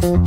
Welcome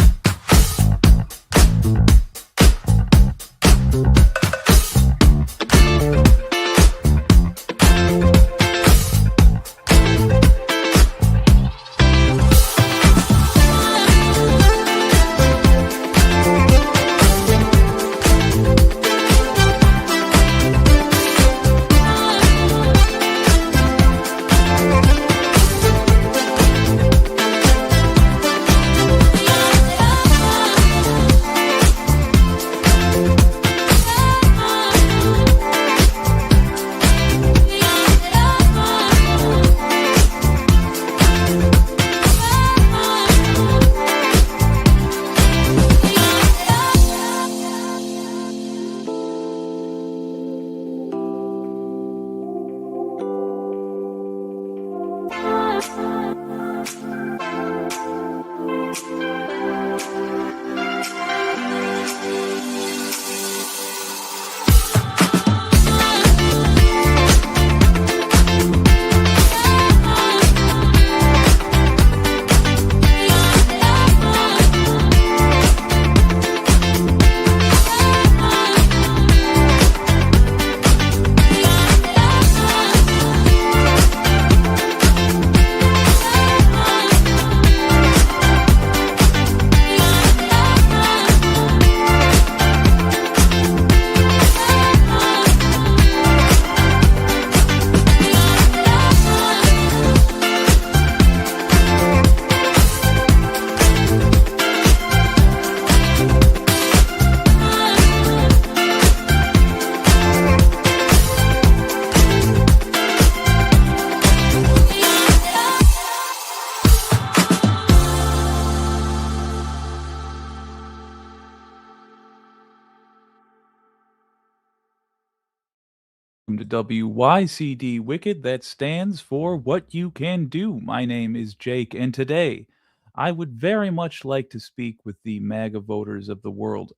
to WYCD Wicked, that stands for What You Can Do. My name is Jake, and today I would very much like to speak with the MAGA voters of the world.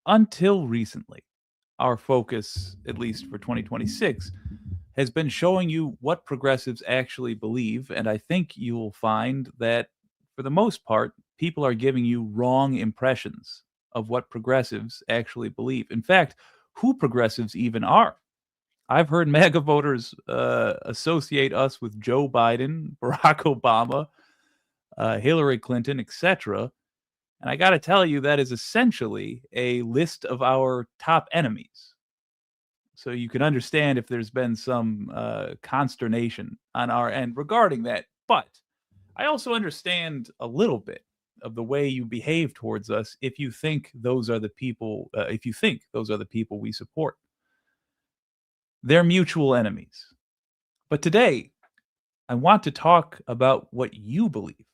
Until recently, our focus, at least for 2026, has been showing you what progressives actually believe, and I think you'll find that for the most part, people are giving you wrong impressions of what progressives actually believe. In fact, who progressives even are. I've heard MAGA voters associate us with Joe Biden, Barack Obama, Hillary Clinton, etc. And I got to tell you, that is essentially a list of our top enemies. So you can understand if there's been some consternation on our end regarding that. But I also understand a little bit of the way you behave towards us if you think those are the people, we support. They're mutual enemies. But today, I want to talk about what you believe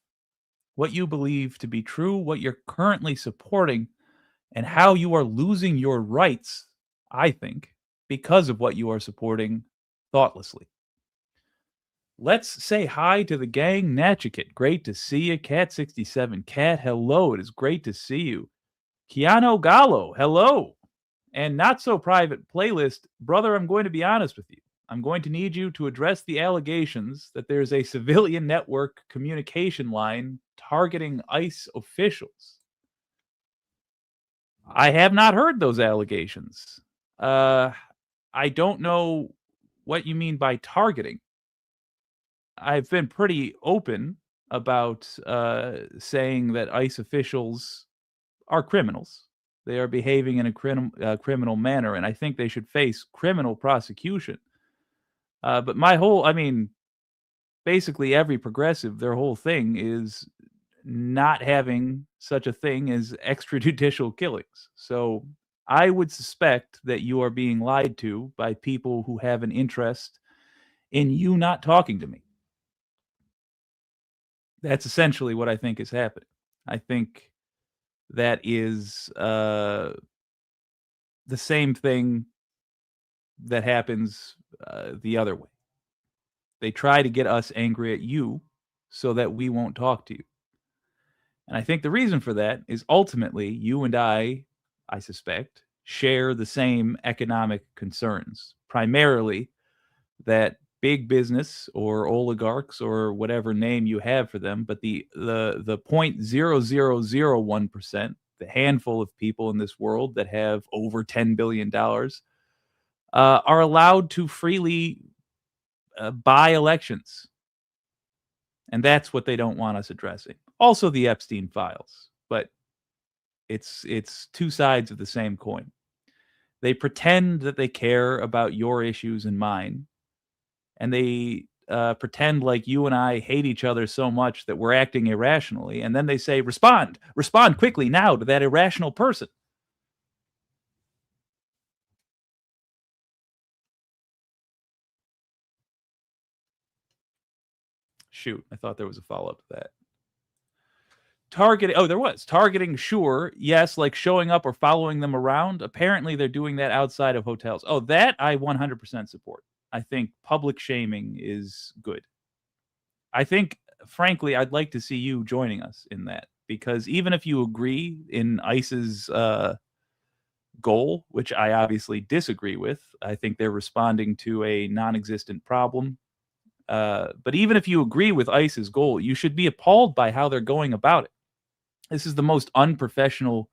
to be true, what you're currently supporting, and how you are losing your rights, I think, because of what you are supporting thoughtlessly. Let's say hi to the gang. Natchikit, great to see you. Cat67, Cat, hello, it is great to see you. Keanu Gallo, hello. And not so private playlist, brother, I'm going to be honest with you. I'm going to need you to address the allegations that there's a civilian network communication line targeting ICE officials. I have not heard those allegations. I don't know what you mean by targeting. I've been pretty open about saying that ICE officials are criminals. They are behaving in a criminal manner, and I think they should face criminal prosecution. But basically every progressive, their whole thing is not having such a thing as extrajudicial killings. So I would suspect that you are being lied to by people who have an interest in you not talking to me. That's essentially what I think is happening. I think that is the same thing that happens the other way. They try to get us angry at you so that we won't talk to you. And I think the reason for that is ultimately you and I suspect, share the same economic concerns, primarily that big business or oligarchs or whatever name you have for them, but the 0.0001%, the handful of people in this world that have over $10 billion, are allowed to freely buy elections, and that's what they don't want us addressing. Also, the Epstein files, but it's two sides of the same coin. They pretend that they care about your issues and mine, and they pretend like you and I hate each other so much that we're acting irrationally, and then they say, respond quickly now to that irrational person. Shoot, I thought there was a follow-up to that. Targeting, oh, there was. Targeting, sure. Yes, like showing up or following them around. Apparently, they're doing that outside of hotels. Oh, that I 100% support. I think public shaming is good. I think, frankly, I'd like to see you joining us in that, because even if you agree in ICE's goal, which I obviously disagree with, I think they're responding to a non existent problem. But even if you agree with ICE's goal, you should be appalled by how they're going about it. This is the most unprofessional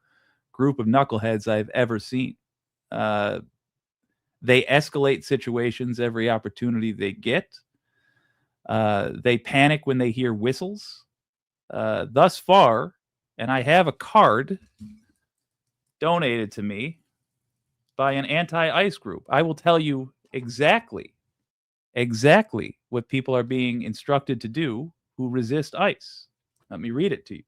group of knuckleheads I've ever seen. Uh, they escalate situations every opportunity they get. They panic when they hear whistles. Thus far, and I have a card donated to me by an anti-ICE group. I will tell you exactly what people are being instructed to do who resist ICE. Let me read it to you.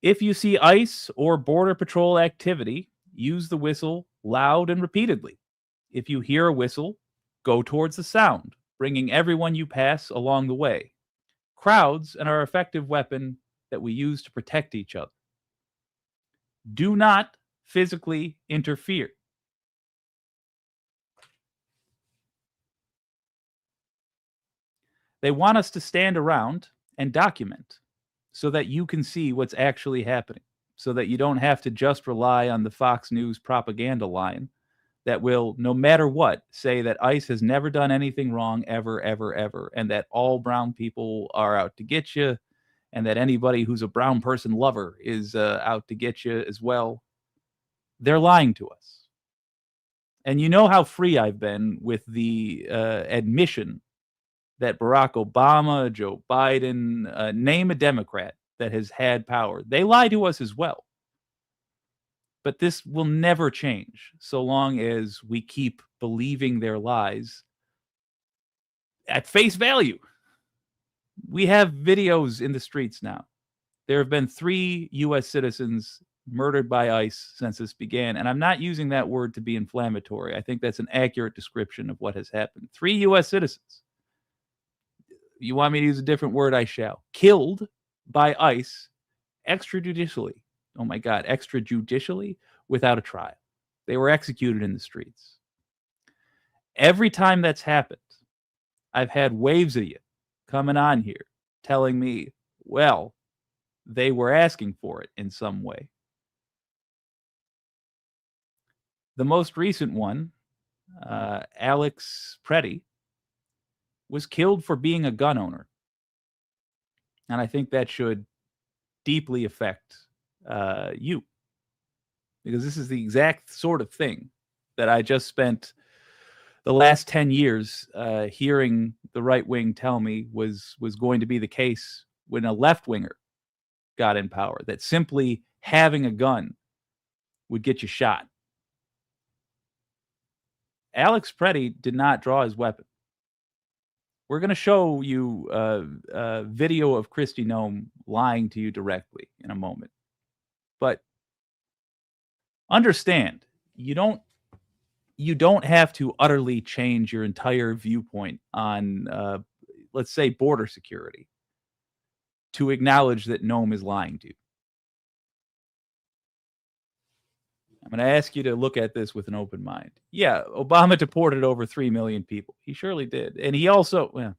If you see ICE or Border Patrol activity, use the whistle loud and repeatedly. If you hear a whistle, go towards the sound, bringing everyone you pass along the way. Crowds are an effective weapon that we use to protect each other. Do not physically interfere. They want us to stand around and document so that you can see what's actually happening, so that you don't have to just rely on the Fox News propaganda line that will, no matter what, say that ICE has never done anything wrong ever, ever, ever, and that all brown people are out to get you, and that anybody who's a brown person lover is out to get you as well. They're lying to us. And you know how free I've been with the admission that Barack Obama, Joe Biden, name a Democrat that has had power. They lie to us as well. But this will never change so long as we keep believing their lies at face value. We have videos in the streets now. There have been 3 U.S. citizens murdered by ICE since this began. And I'm not using that word to be inflammatory. I think that's an accurate description of what has happened. 3 U.S. citizens. You want me to use a different word? I shall. Killed by ICE extrajudicially. Oh my God, extrajudicially without a trial. They were executed in the streets. Every time that's happened, I've had waves of you coming on here telling me, well, they were asking for it in some way. The most recent one, Alex Preddy, was killed for being a gun owner. And I think that should deeply affect you, because this is the exact sort of thing that I just spent the last 10 years hearing the right wing tell me was going to be the case when a left winger got in power, that simply having a gun would get you shot. Alex Preddy did not draw his weapon. We're going to show you a video of Kristi Noem lying to you directly in a moment. But understand, you don't have to utterly change your entire viewpoint on, let's say, border security to acknowledge that Noem is lying to you. I'm going to ask you to look at this with an open mind. Yeah, Obama deported over 3 million people. He surely did. And he also, well,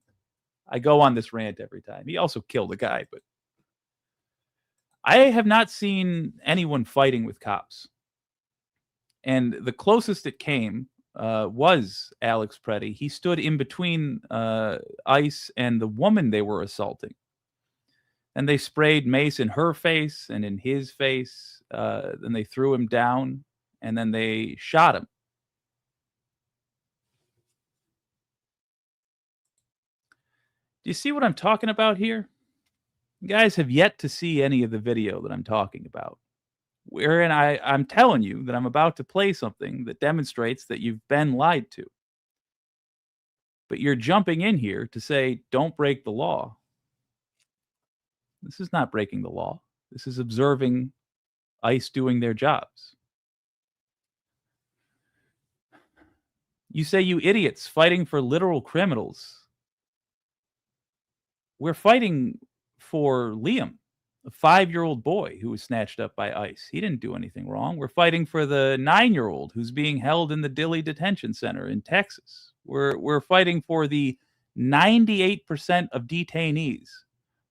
I go on this rant every time. He also killed a guy, but I have not seen anyone fighting with cops. And the closest it came was Alex Preddy. He stood in between ICE and the woman they were assaulting. And they sprayed mace in her face and in his face. Then they threw him down, and then they shot him. Do you see what I'm talking about here? You guys have yet to see any of the video that I'm talking about. Wherein I'm telling you that I'm about to play something that demonstrates that you've been lied to. But you're jumping in here to say, don't break the law. This is not breaking the law. This is observing ICE doing their jobs. You say, you idiots, fighting for literal criminals. We're fighting for Liam, a 5-year-old boy who was snatched up by ICE. He didn't do anything wrong. We're fighting for the 9-year-old who's being held in the Dilley Detention Center in Texas. We're fighting for the 98% of detainees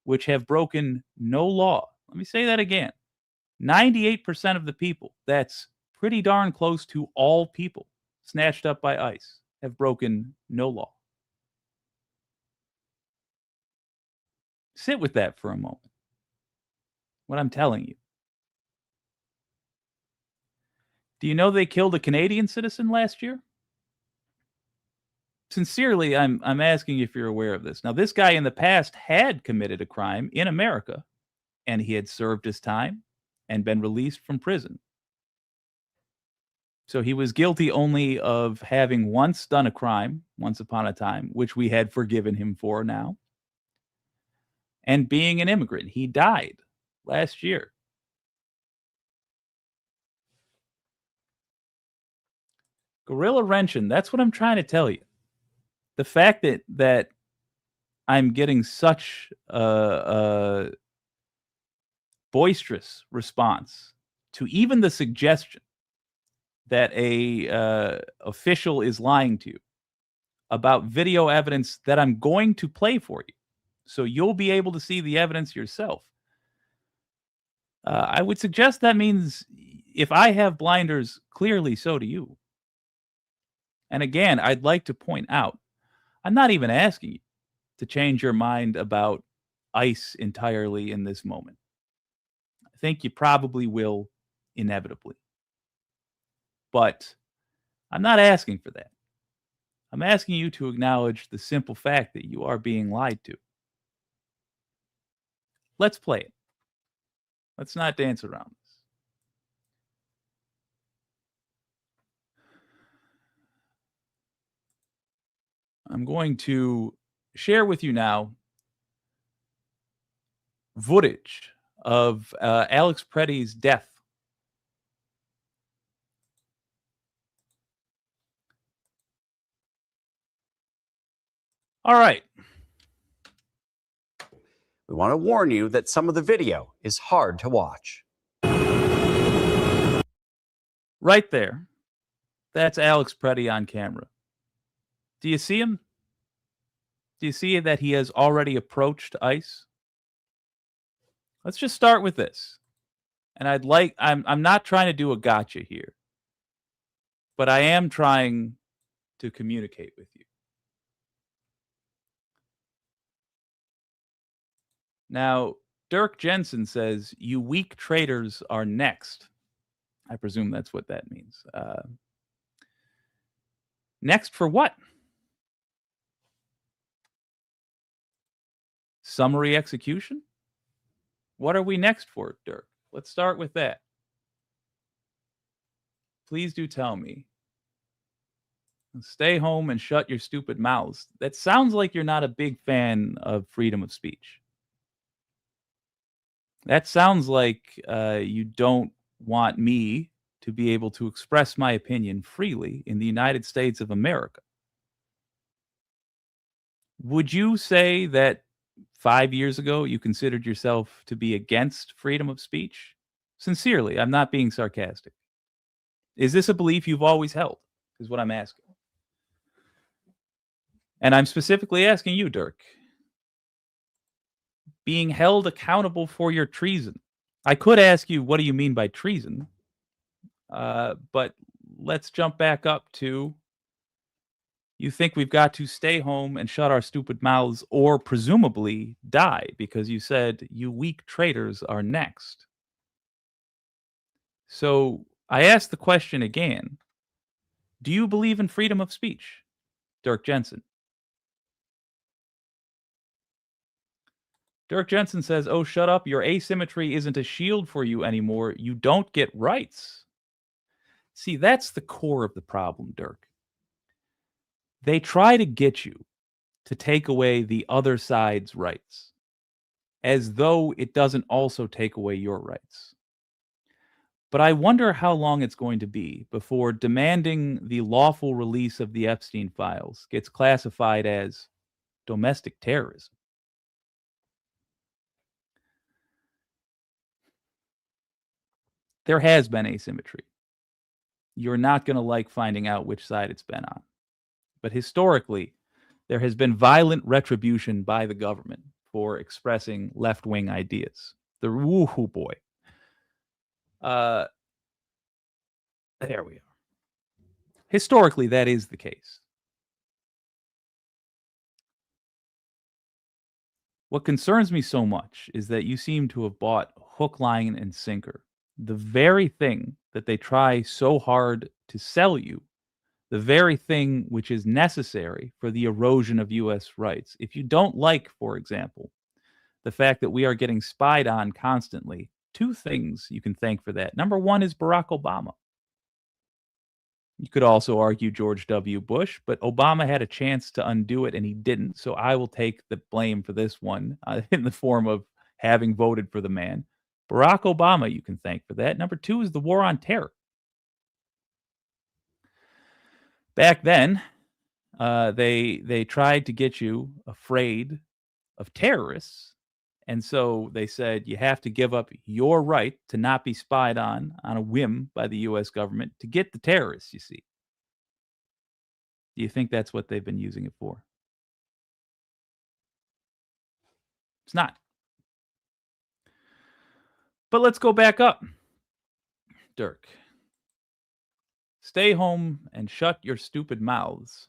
which have broken no law. Let me say that again. 98% of the people, that's pretty darn close to all people snatched up by ICE, have broken no law. Sit with that for a moment. What I'm telling you. Do you know they killed a Canadian citizen last year? Sincerely, I'm asking if you're aware of this. Now, this guy in the past had committed a crime in America, and he had served his time and been released from prison. So he was guilty only of having once done a crime, once upon a time, which we had forgiven him for now, and being an immigrant. He died last year. Gorilla wrenching, that's what I'm trying to tell you. The fact that I'm getting such a boisterous response to even the suggestion that a official is lying to you about video evidence that I'm going to play for you, so you'll be able to see the evidence yourself. I would suggest that means if I have blinders, clearly so do you. And again, I'd like to point out, I'm not even asking you to change your mind about ICE entirely in this moment. I think you probably will inevitably. But I'm not asking for that. I'm asking you to acknowledge the simple fact that you are being lied to. Let's play it. Let's not dance around this. I'm going to share with you now footage of Alex Preddy's death. All right. We want to warn you that some of the video is hard to watch. Right there. That's Alex Preddy on camera. Do you see him? Do you see that he has already approached ICE? Let's just start with this. And I'm not trying to do a gotcha here, but I am trying to communicate with you. Now, Dirk Jensen says, you weak traitors are next. I presume that's what that means. Next for what? Summary execution? What are we next for, Dirk? Let's start with that. Please do tell me. Stay home and shut your stupid mouths. That sounds like you're not a big fan of freedom of speech. That sounds like you don't want me to be able to express my opinion freely in the United States of America. Would you say that 5 years ago you considered yourself to be against freedom of speech? Sincerely, I'm not being sarcastic. Is this a belief you've always held? Is what I'm asking. And I'm specifically asking you, Dirk. Being held accountable for your treason. I could ask you, what do you mean by treason? But let's jump back up to You think we've got to stay home and shut our stupid mouths or presumably die because you said you weak traitors are next. So I ask the question again. Do you believe in freedom of speech, Dirk Jensen? Dirk Jensen says, "Oh, shut up. Your asymmetry isn't a shield for you anymore. You don't get rights." See, that's the core of the problem, Dirk. They try to get you to take away the other side's rights as though it doesn't also take away your rights. But I wonder how long it's going to be before demanding the lawful release of the Epstein files gets classified as domestic terrorism. There has been asymmetry. You're not going to like finding out which side it's been on. But historically, there has been violent retribution by the government for expressing left wing ideas. The woohoo boy. Uh, there we are. Historically, that is the case. What concerns me so much is that you seem to have bought hook, line, and sinker. The very thing that they try so hard to sell you, the very thing which is necessary for the erosion of US rights. If you don't like, for example, the fact that we are getting spied on constantly, two things you can thank for that. Number one is Barack Obama. You could also argue George W. Bush, but Obama had a chance to undo it and he didn't. So I will take the blame for this one in the form of having voted for the man. Barack Obama, you can thank for that. Number two is the war on terror. Back then, they tried to get you afraid of terrorists, and so they said you have to give up your right to not be spied on a whim by the U.S. government to get the terrorists. You see, do you think that's what they've been using it for? It's not. But let's go back up, Dirk. Stay home and shut your stupid mouths,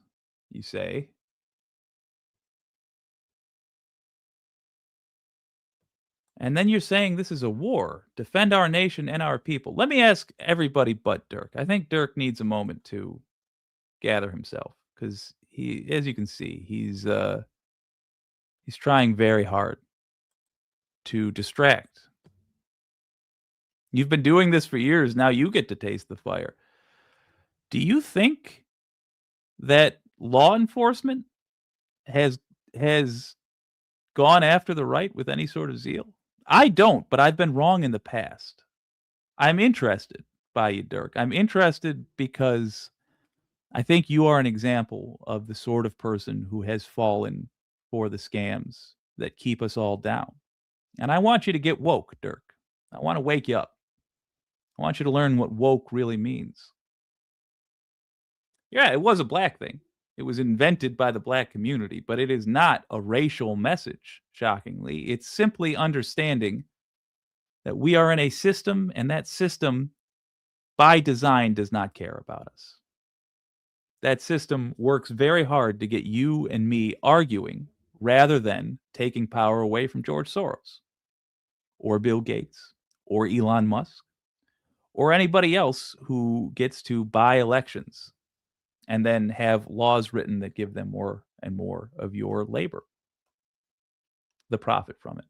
you say. And then you're saying this is a war. Defend our nation and our people. Let me ask everybody but Dirk. I think Dirk needs a moment to gather himself because he, as you can see, he's trying very hard to distract. You've been doing this for years. Now you get to taste the fire. Do you think that law enforcement has has gone after the right with any sort of zeal? I don't, but I've been wrong in the past. I'm interested by you, Dirk. I'm interested because I think you are an example of the sort of person who has fallen for the scams that keep us all down. And I want you to get woke, Dirk. I want to wake you up. I want you to learn what woke really means. Yeah, it was a black thing. It was invented by the black community, but it is not a racial message, shockingly. It's simply understanding that we are in a system, and that system, by design, does not care about us. That system works very hard to get you and me arguing rather than taking power away from George Soros or Bill Gates or Elon Musk or anybody else who gets to buy elections and then have laws written that give them more and more of your labor, the profit from it.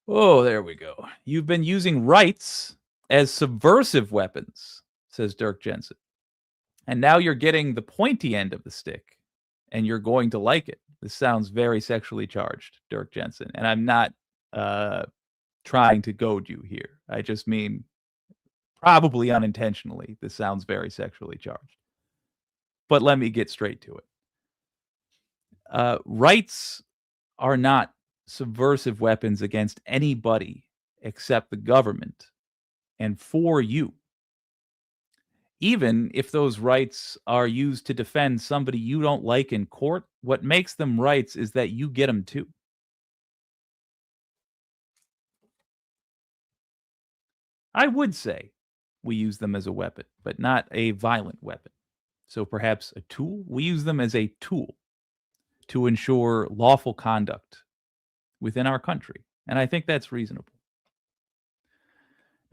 Oh, there we go. You've been using rights as subversive weapons, says Dirk Jensen. And now you're getting the pointy end of the stick and you're going to like it. This sounds very sexually charged, Dirk Jensen. And I'm not trying to goad you here. I just mean probably unintentionally. This sounds very sexually charged. But let me get straight to it. Rights are not subversive weapons against anybody except the government and for you. Even if those rights are used to defend somebody you don't like in court, what makes them rights is that you get them too. I would say we use them as a weapon, but not a violent weapon. So perhaps a tool? We use them as a tool to ensure lawful conduct within our country. And I think that's reasonable.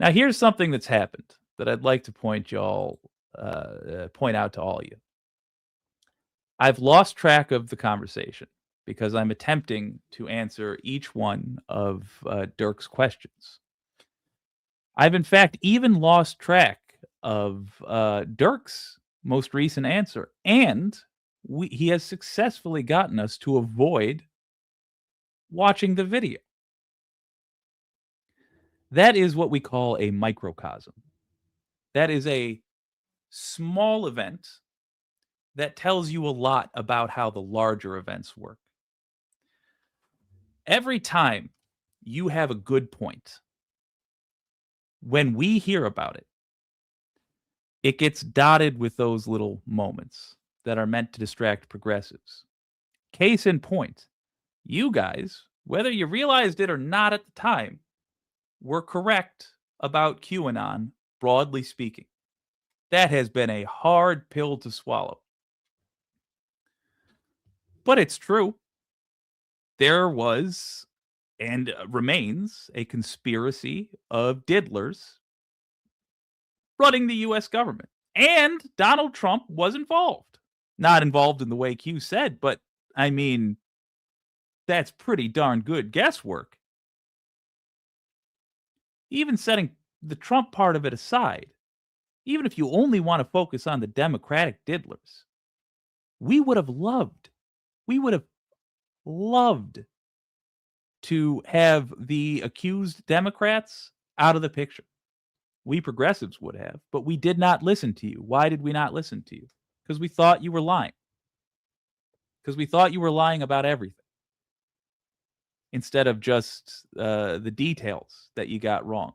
Now, here's something that's happened that I'd like to point out to all of you. I've lost track of the conversation because I'm attempting to answer each one of Dirk's questions. I've in fact even lost track of Dirk's most recent answer, and he has successfully gotten us to avoid watching the video. That is what we call a microcosm. That is a small event that tells you a lot about how the larger events work. Every time you have a good point, when we hear about it, it gets dotted with those little moments that are meant to distract progressives. Case in point, you guys, whether you realized it or not at the time, were correct about QAnon, broadly speaking. That has been a hard pill to swallow. But it's true. There was and remains a conspiracy of diddlers running the US government. And Donald Trump was involved. Not involved in the way Q said, but I mean, that's pretty darn good guesswork. Even setting the Trump part of it aside, even if you only want to focus on the Democratic diddlers, we would have loved to have the accused Democrats out of the picture. We progressives would have, but we did not listen to you. Why did we not listen to you? Because we thought you were lying. Because we thought you were lying about everything instead of just the details that you got wrong.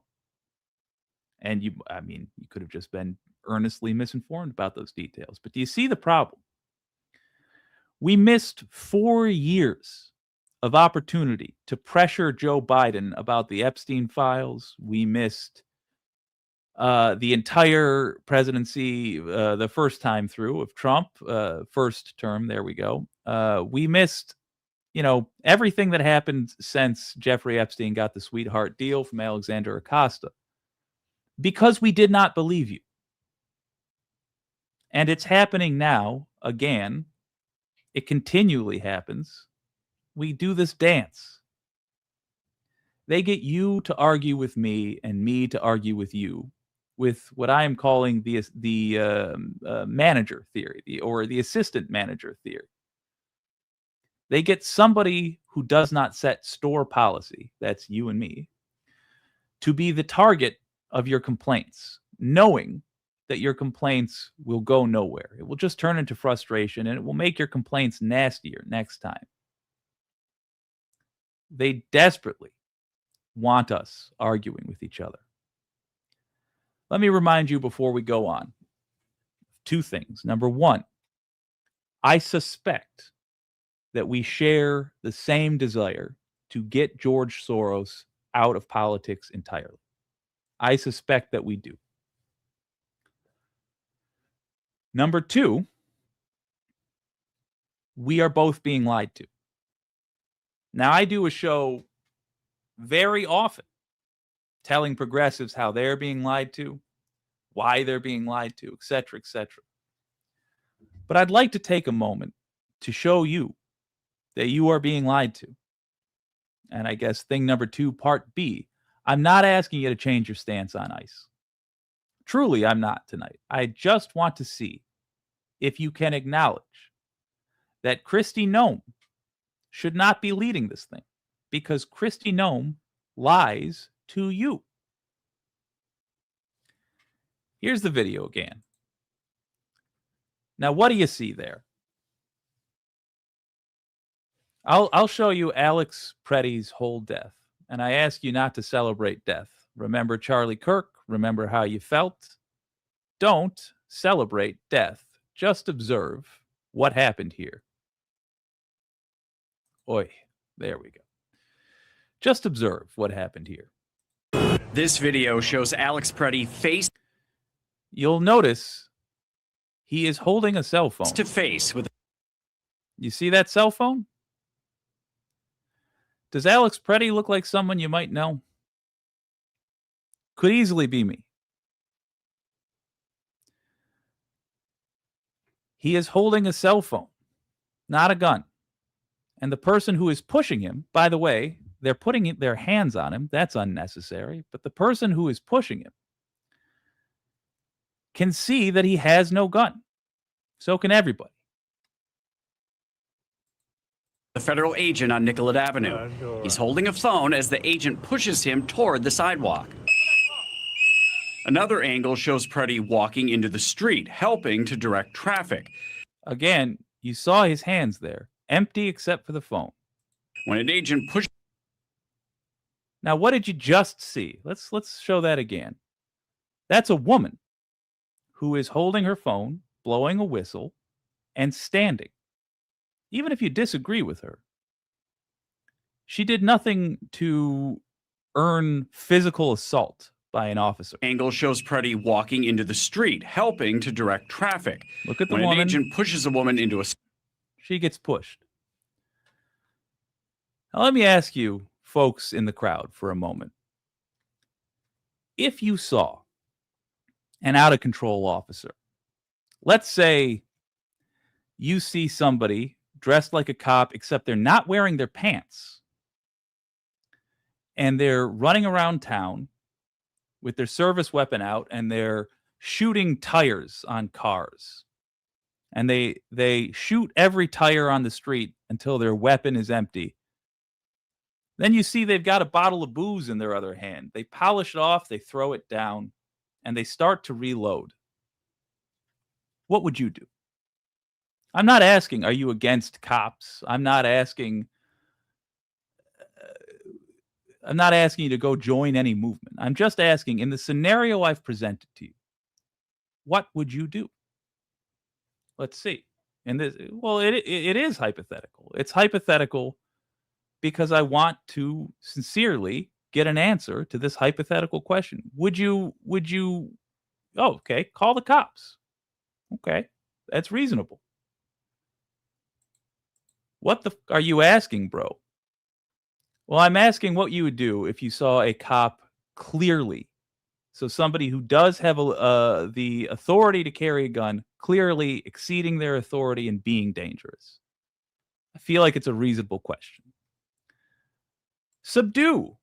And you could have just been earnestly misinformed about those details. But do you see the problem? We missed 4 years of opportunity to pressure Joe Biden about the Epstein files. We missed the entire presidency, the first time through of Trump, first term. There we go. We missed, everything that happened since Jeffrey Epstein got the sweetheart deal from Alexander Acosta because we did not believe you. And it's happening now again. It continually happens. We do this dance. They get you to argue with me and me to argue with you with what I am calling the manager theory, or the assistant manager theory. They get somebody who does not set store policy, that's you and me, to be the target of your complaints, knowing that your complaints will go nowhere. It will just turn into frustration, and it will make your complaints nastier next time. They desperately want us arguing with each other. Let me remind you before we go on, 2 things. Number 1, I suspect that we share the same desire to get George Soros out of politics entirely. I suspect that we do. Number 2, we are both being lied to. Now, I do a show very often telling progressives how they're being lied to, why they're being lied to, etc., etc. But I'd like to take a moment to show you that you are being lied to. And I guess thing number 2, part B, I'm not asking you to change your stance on ICE. Truly, I'm not tonight. I just want to see if you can acknowledge that Kristi Noem should not be leading this thing, because Kristi Noem lies to you. Here's the video again. Now, what do you see there? I'll show you Alex Preddy's whole death, and I ask you not to celebrate death. Remember Charlie Kirk. Remember how you felt. Don't celebrate death. Just observe what happened here. Oi, there we go. Just observe what happened here. This video shows Alex Preddy face. You'll notice He is holding a cell phone. To face with. You see that cell phone? Does Alex Preddy look like someone you might know? Could easily be me. He is holding a cell phone, not a gun. And the person who is pushing him, by the way, they're putting their hands on him. That's unnecessary. But the person who is pushing him can see that he has no gun. So can everybody. A federal agent on Nicollet Avenue. He's holding a phone as the agent pushes him toward the sidewalk. Another angle shows Preddy walking into the street, helping to direct traffic. Again, you saw his hands there, empty except for the phone. When an agent pushes. Now, what did you just see? Let's show that again. That's a woman who is holding her phone, blowing a whistle, and standing. Even if you disagree with her, she did nothing to earn physical assault by an officer. Angle shows Preddy walking into the street, helping to direct traffic. Look at the when woman. An agent pushes a woman into a. She gets pushed. Now, let me ask you, folks in the crowd, for a moment. If you saw an out of control officer, let's say you see somebody dressed like a cop, except they're not wearing their pants, and they're running around town with their service weapon out, and they're shooting tires on cars. And they shoot every tire on the street until their weapon is empty. Then you see they've got a bottle of booze in their other hand. They polish it off, they throw it down, and they start to reload. What would you do? I'm not asking, are you against cops? I'm not asking you to go join any movement. I'm just asking, in the scenario I've presented to you, what would you do? Let's see. And this, well, it is hypothetical. It's hypothetical because I want to sincerely get an answer to this hypothetical question. Would you, oh, okay, call the cops. Okay, that's reasonable. What the are you asking, bro? Well, I'm asking what you would do if you saw a cop clearly. So somebody who does have the authority to carry a gun, clearly exceeding their authority and being dangerous. I feel like it's a reasonable question. Subdue,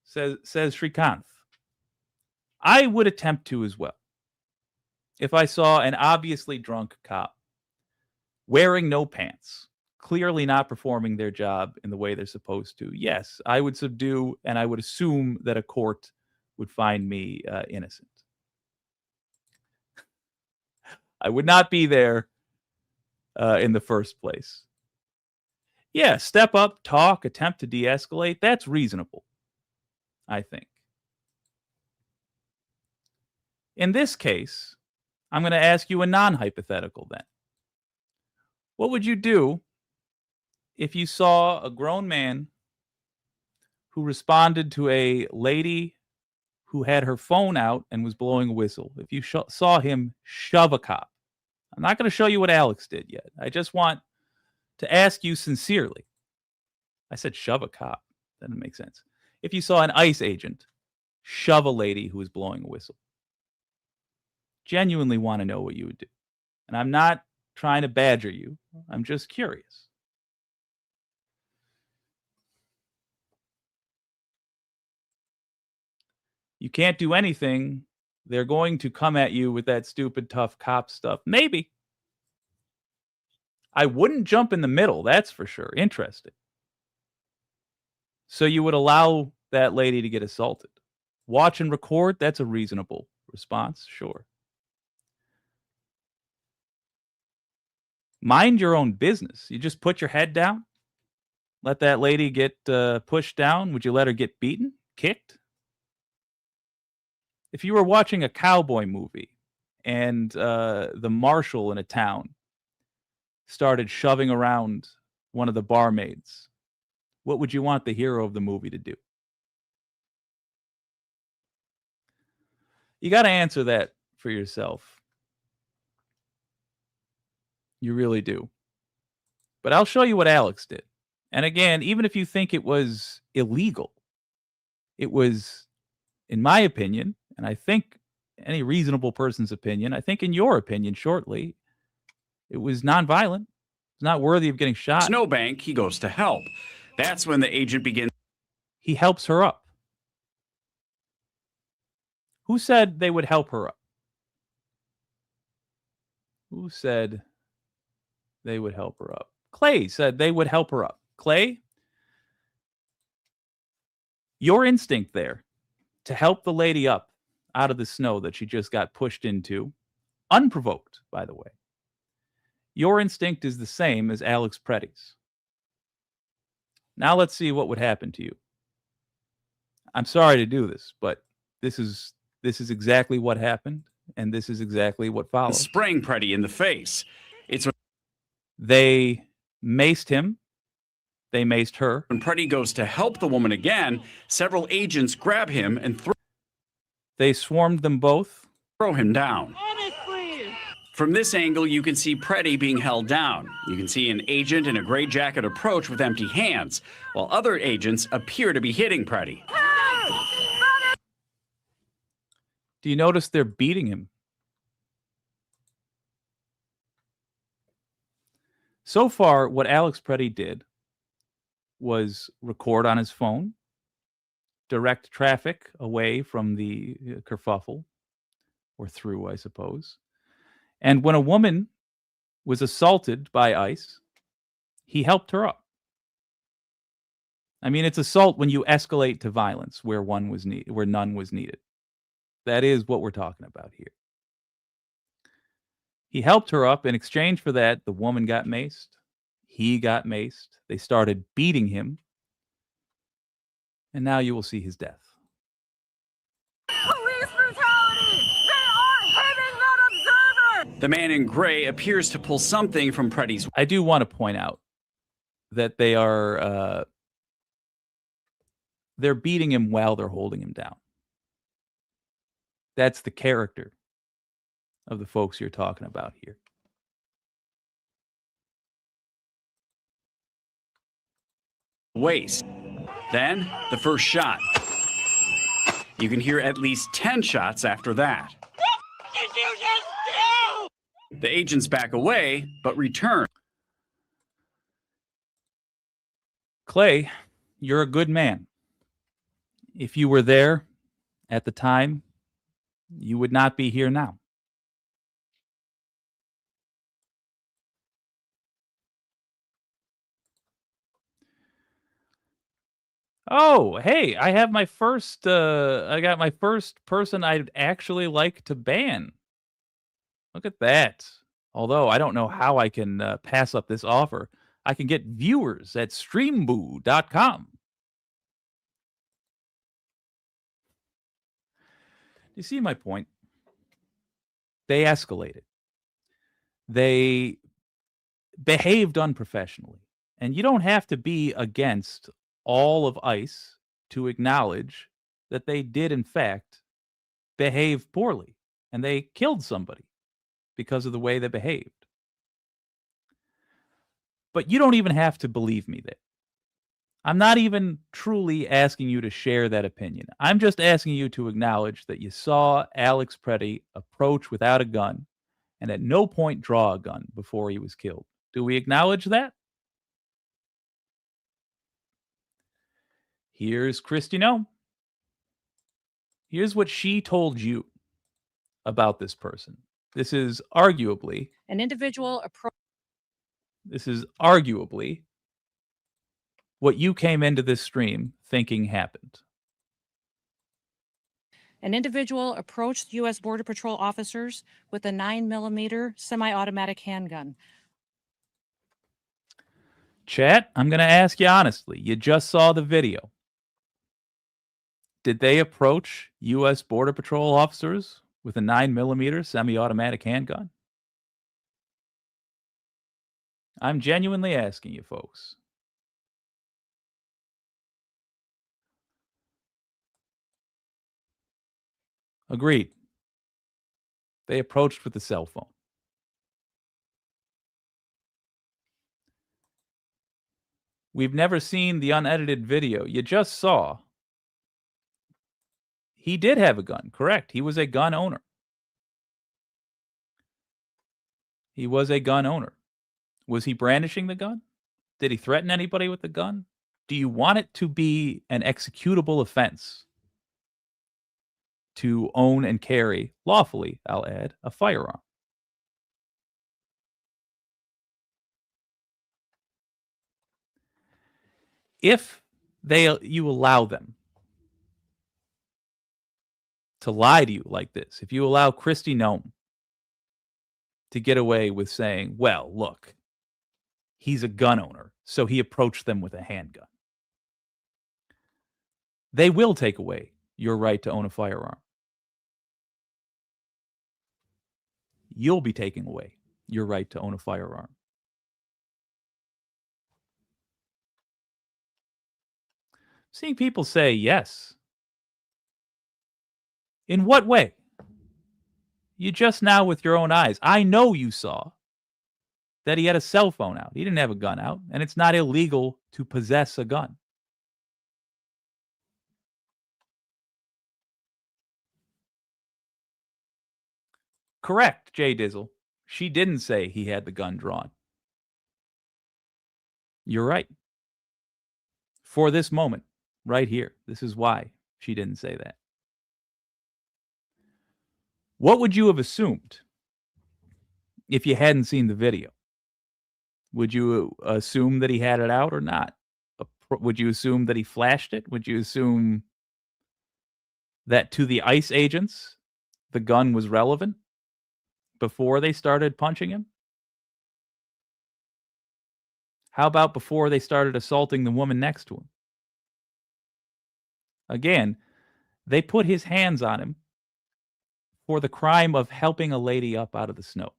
says Srikanth. I would attempt to as well. If I saw an obviously drunk cop wearing no pants, clearly not performing their job in the way they're supposed to, yes, I would subdue, and I would assume that a court would find me innocent. I would not be there in the first place. Yeah, step up, talk, attempt to de-escalate. That's reasonable, I think. In this case, I'm going to ask you a non-hypothetical then. What would you do if you saw a grown man who responded to a lady who had her phone out and was blowing a whistle? If you saw him shove a cop. I'm not going to show you what Alex did yet. I just want to ask you sincerely. I said shove a cop. That didn't make sense. If you saw an ICE agent shove a lady who was blowing a whistle. Genuinely want to know what you would do. And I'm not trying to badger you. I'm just curious. You can't do anything. They're going to come at you with that stupid tough cop stuff. Maybe. I wouldn't jump in the middle, that's for sure. Interesting. So you would allow that lady to get assaulted. Watch and record, that's a reasonable response, sure. Mind your own business. You just put your head down, let that lady get pushed down. Would you let her get beaten, kicked? If you were watching a cowboy movie and the marshal in a town started shoving around one of the barmaids, what would you want the hero of the movie to do? You got to answer that for yourself. You really do. But I'll show you what Alex did. And again, even if you think it was illegal, it was, in my opinion, and I think any reasonable person's opinion, I think in your opinion, shortly, it was nonviolent. It's not worthy of getting shot. Snowbank, he goes to help. That's when the agent begins. He helps her up. Who said they would help her up? Who said they would help her up? Clay said they would help her up. Clay, your instinct there to help the lady up out of the snow that she just got pushed into, unprovoked, by the way. Your instinct is the same as Alex Pretty's. Now let's see what would happen to you. I'm sorry to do this, but this is exactly what happened, and this is exactly what followed. Spraying Pretty in the face. It's They maced him. They maced her. when Pretty goes to help the woman again, several agents grab him and They swarmed them both. throw him down. Honestly. From this angle, you can see Pretty being held down. You can see an agent in a gray jacket approach with empty hands, while other agents appear to be hitting Pretty. Do you notice they're beating him? So far, what Alex Pretty did was record on his phone, direct traffic away from the kerfuffle, or through, I suppose. And when a woman was assaulted by ICE, he helped her up. I mean, it's assault when you escalate to violence where none was needed. That is what we're talking about here. He helped her up. In exchange for that, the woman got maced. He got maced. They started beating him. And now you will see his death. Police brutality! They are hitting that observer! The man in gray appears to pull something from Pretty's. I do want to point out that they're beating him while they're holding him down. That's the character of the folks you're talking about here. Waist. Then, the first shot. You can hear at least 10 shots after that. What did you just do? The agents back away, but return. Clay, you're a good man. If you were there at the time, you would not be here now. Oh, hey, I have my first I got my first person I'd actually like to ban. Look at that. Although I don't know how I can pass up this offer. I can get viewers at streamboo.com. You see my point? They escalated. They behaved unprofessionally. And you don't have to be against all of ICE to acknowledge that they did, in fact, behave poorly. And they killed somebody because of the way they behaved. But you don't even have to believe me there. I'm not even truly asking you to share that opinion. I'm just asking you to acknowledge that you saw Alex Pretty approach without a gun and at no point draw a gun before he was killed. Do we acknowledge that? Here's Christy Noem. Here's what she told you about this person. This is arguably An individual approach. What you came into this stream thinking happened. An individual approached U.S. Border Patrol officers with a 9mm semi-automatic handgun. Chat, I'm going to ask you honestly. You just saw the video. Did they approach U.S. Border Patrol officers with a 9mm semi-automatic handgun? I'm genuinely asking you, folks. Agreed. They approached with a cell phone. We've never seen the unedited video. You just saw. He did have a gun, correct. He was a gun owner. He was a gun owner. Was he brandishing the gun? Did he threaten anybody with the gun? Do you want it to be an executable offense to own and carry, lawfully, I'll add, a firearm? If you allow them to lie to you like this, if you allow Kristi Noem to get away with saying, well, look, he's a gun owner, so he approached them with a handgun, they will take away your right to own a firearm. You'll be taking away your right to own a firearm. Seeing people say yes. In what way? You just now with your own eyes. I know you saw that he had a cell phone out. He didn't have a gun out, and it's not illegal to possess a gun. Correct, Jay Dizzle. She didn't say he had the gun drawn. You're right. For this moment, right here, this is why she didn't say that. What would you have assumed if you hadn't seen the video? Would you assume that he had it out or not? Would you assume that he flashed it? Would you assume that to the ICE agents, the gun was relevant before they started punching him? How about before they started assaulting the woman next to him? Again, they put his hands on him for the crime of helping a lady up out of the snow.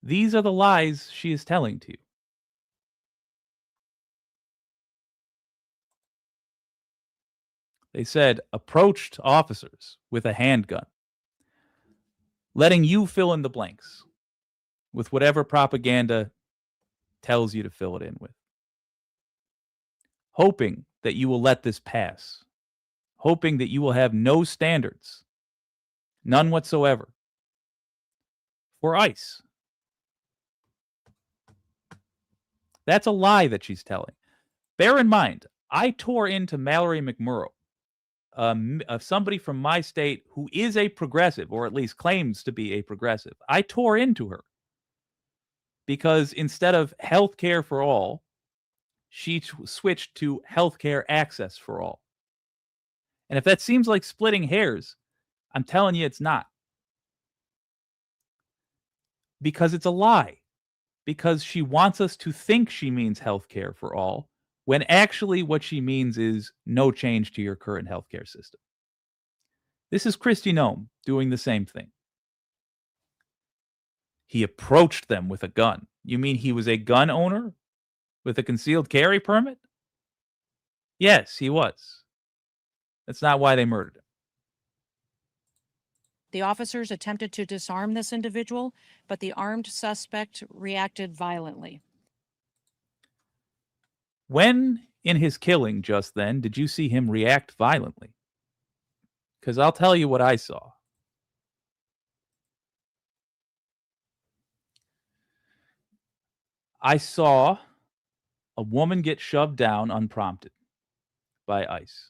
These are the lies she is telling to you. They said approached officers with a handgun, letting you fill in the blanks with whatever propaganda tells you to fill it in with. Hoping that you will let this pass. Hoping that you will have no standards, none whatsoever, for ICE. That's a lie that she's telling. Bear in mind, I tore into Mallory McMurrow, somebody from my state who is a progressive, or at least claims to be a progressive. I tore into her because instead of health care for all, she switched to health care access for all. And if that seems like splitting hairs, I'm telling you it's not. Because it's a lie. Because she wants us to think she means health care for all, when actually what she means is no change to your current healthcare system. This is Kristi Noem doing the same thing. He approached them with a gun. You mean he was a gun owner with a concealed carry permit? Yes, he was. That's not why they murdered him. The officers attempted to disarm this individual, but the armed suspect reacted violently. When in his killing just then did you see him react violently? Because I'll tell you what I saw. I saw a woman get shoved down unprompted by ICE.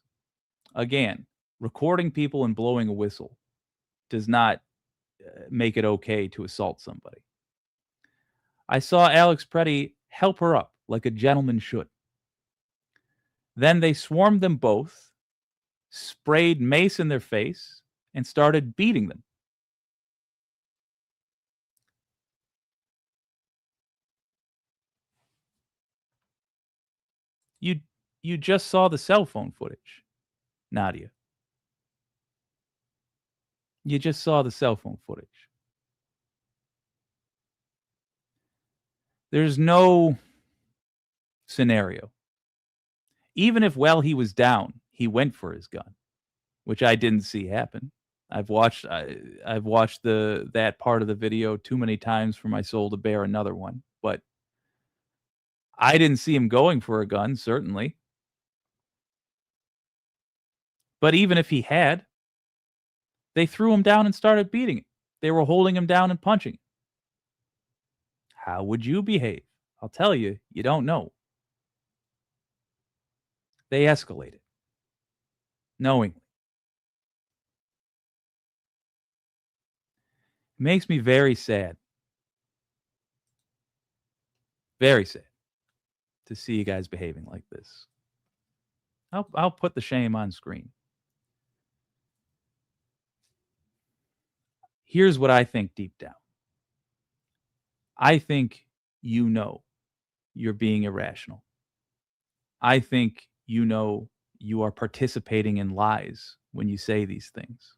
Again, recording people and blowing a whistle does not make it okay to assault somebody. I saw Alex Preddy help her up like a gentleman should. Then they swarmed them both, sprayed mace in their face, and started beating them. You just saw the cell phone footage, Nadia. You just saw the cell phone footage. There's no scenario. Even if while he was down, he went for his gun, which I didn't see happen. I've watched that part of the video too many times for my soul to bear another one. But I didn't see him going for a gun, certainly. But even if he had, they threw him down and started beating him. They were holding him down and punching him. How would you behave? I'll tell you, you don't know. They escalated, knowingly. It makes me very sad to see you guys behaving like this. I'll put the shame on screen. Here's what I think deep down. I think you know you're being irrational. I think you know you are participating in lies when you say these things.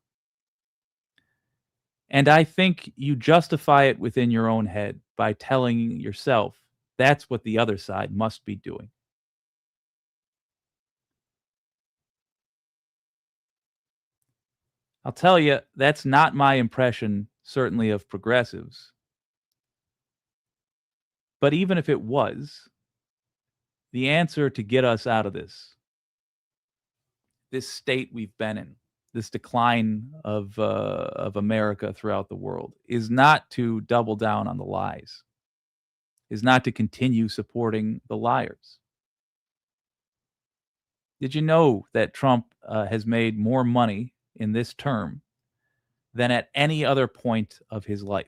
And I think you justify it within your own head by telling yourself that's what the other side must be doing. I'll tell you, that's not my impression, certainly, of progressives. But even if it was, the answer to get us out of this state we've been in, this decline of America throughout the world, is not to double down on the lies, is not to continue supporting the liars. Did you know that Trump has made more money in this term than at any other point of his life,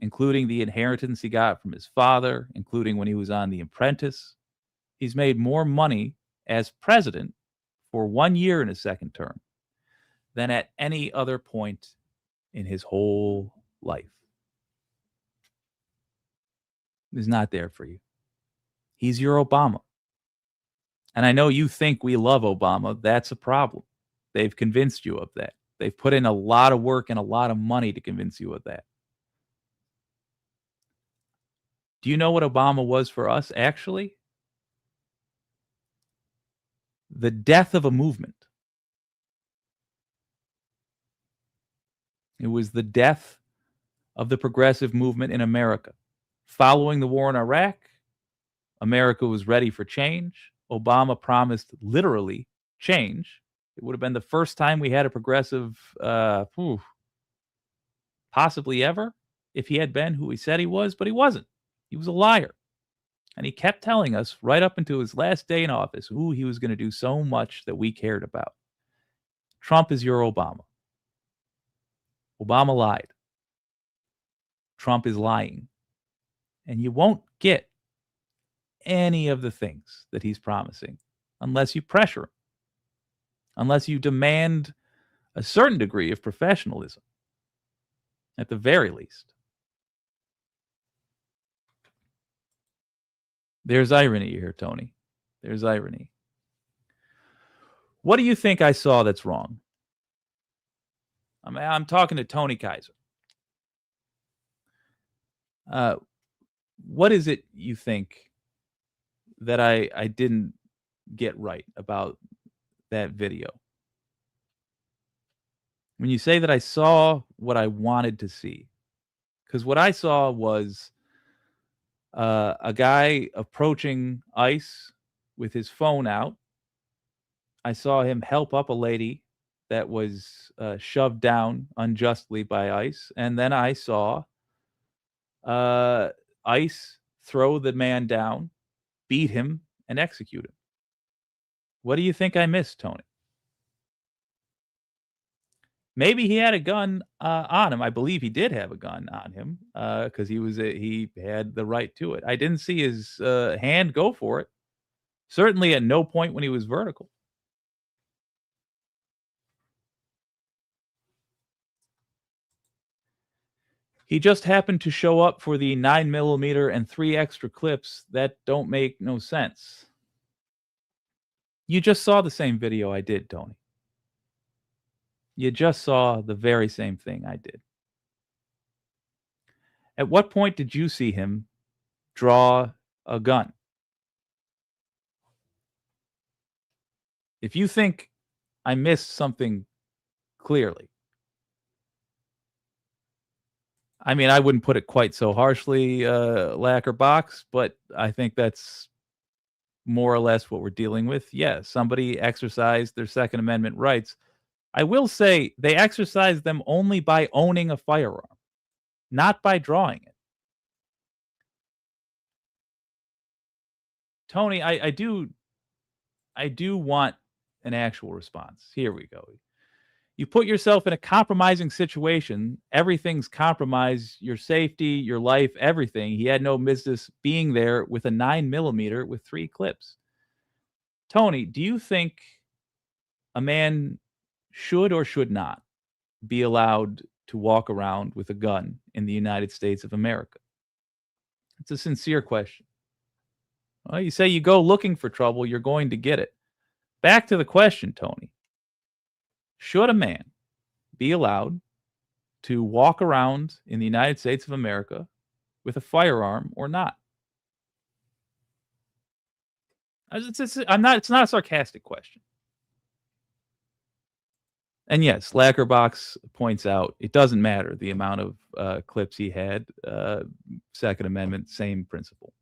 including the inheritance he got from his father, including when he was on The Apprentice? He's made more money as president for 1 year in his second term than at any other point in his whole life. He's not there for you. He's your Obama. And I know you think we love Obama. That's a problem. They've convinced you of that. They've put in a lot of work and a lot of money to convince you of that. Do you know what Obama was for us, actually? The death of a movement. It was the death of the progressive movement in America. Following the war in Iraq, America was ready for change. Obama promised literally change. It would have been the first time we had a progressive, possibly ever, if he had been who he said he was, but he wasn't. He was a liar. And he kept telling us right up until his last day in office, he was going to do so much that we cared about. Trump is your Obama. Obama lied. Trump is lying. And you won't get any of the things that he's promising unless you pressure him, unless you demand a certain degree of professionalism, at the very least. There's irony here, Tony. There's irony. What do you think I saw that's wrong? I'm talking to Tony Kaiser. What is it you think that I didn't get right about that video? When you say that I saw what I wanted to see, because what I saw was a guy approaching ICE with his phone out. I saw him help up a lady that was shoved down unjustly by ICE. And then I saw ICE throw the man down, beat him, and execute him. What do you think I missed, Tony? Maybe he had a gun on him. I believe he did have a gun on him because he had the right to it. I didn't see his hand go for it. Certainly at no point when he was vertical. He just happened to show up for the 9mm and 3 extra clips that don't make no sense. You just saw the same video I did, Tony. You just saw the very same thing I did. At what point did you see him draw a gun? If you think I missed something clearly, I mean, I wouldn't put it quite so harshly, Lacquer Box, but I think that's more or less what we're dealing with. Yeah, somebody exercised their Second Amendment rights. I will say they exercised them only by owning a firearm, not by drawing it. Tony, I do want an actual response. Here we go. You put yourself in a compromising situation. Everything's compromised. Your safety, your life, everything. He had no business being there with a 9mm with 3 clips. Tony, do you think a man should or should not be allowed to walk around with a gun in the United States of America? It's a sincere question. Well, you say you go looking for trouble, you're going to get it. Back to the question, Tony. Should a man be allowed to walk around in the United States of America with a firearm or not? It's not a sarcastic question. And yes, Lacquerbox points out it doesn't matter the amount of clips he had. Second Amendment, same principle.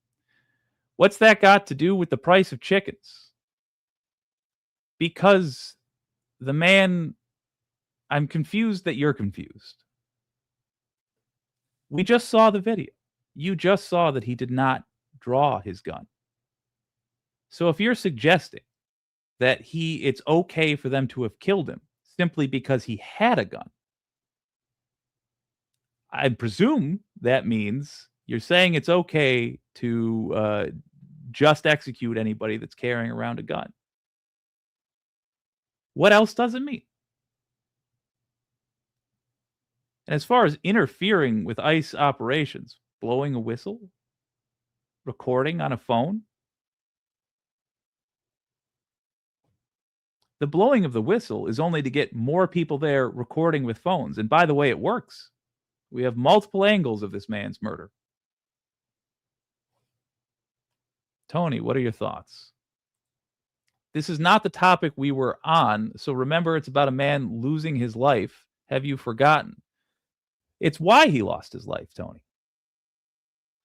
What's that got to do with the price of chickens? Because the man, I'm confused that you're confused. We just saw the video. You just saw that he did not draw his gun. So if you're suggesting that it's okay for them to have killed him simply because he had a gun, I presume that means you're saying it's okay to just execute anybody that's carrying around a gun. What else does it mean? And as far as interfering with ICE operations, blowing a whistle, recording on a phone, the blowing of the whistle is only to get more people there recording with phones. And by the way, it works. We have multiple angles of this man's murder. Tony, what are your thoughts? This is not the topic we were on, so remember it's about a man losing his life. Have you forgotten? It's why he lost his life, Tony.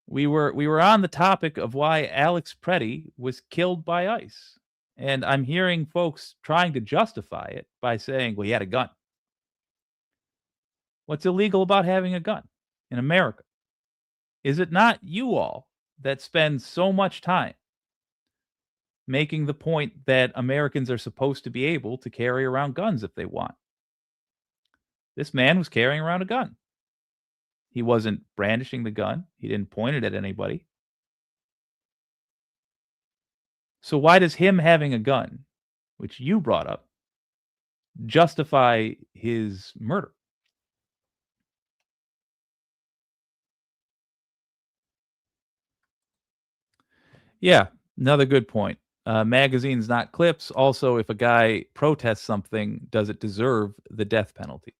We were on the topic of why Alex Preddy was killed by ICE. And I'm hearing folks trying to justify it by saying, well, he had a gun. What's illegal about having a gun in America? Is it not you all that spend so much time making the point that Americans are supposed to be able to carry around guns if they want? This man was carrying around a gun. He wasn't brandishing the gun. He didn't point it at anybody. So why does him having a gun, which you brought up, justify his murder? Yeah, another good point. Magazines, not clips. Also, if a guy protests something, does it deserve the death penalty?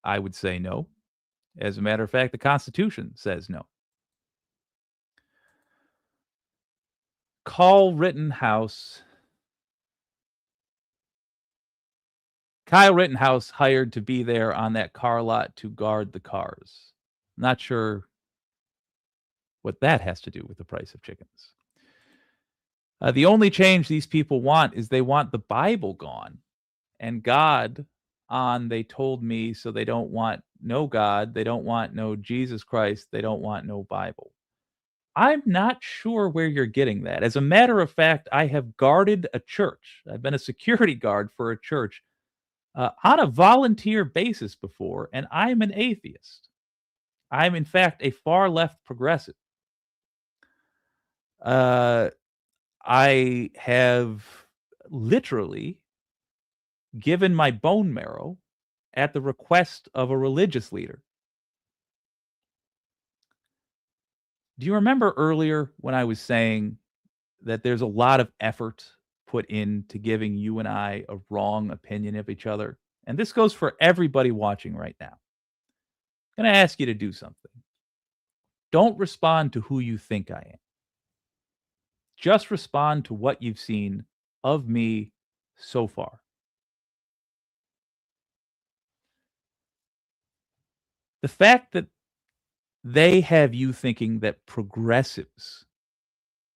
I would say no. As a matter of fact, the Constitution says no. Kyle Rittenhouse hired to be there on that car lot to guard the cars. Not sure what that has to do with the price of chickens. The only change these people want is they want the Bible gone and God on, they told me, so they don't want no God, they don't want no Jesus Christ, they don't want no Bible. I'm not sure where you're getting that. As a matter of fact, I have guarded a church. I've been a security guard for a church on a volunteer basis before, and I'm an atheist. I'm, in fact, a far left progressive. I have literally given my bone marrow at the request of a religious leader. Do you remember earlier when I was saying that there's a lot of effort put into giving you and I a wrong opinion of each other? And this goes for everybody watching right now. I'm going to ask you to do something. Don't respond to who you think I am. Just respond to what you've seen of me so far. The fact that They have you thinking that progressives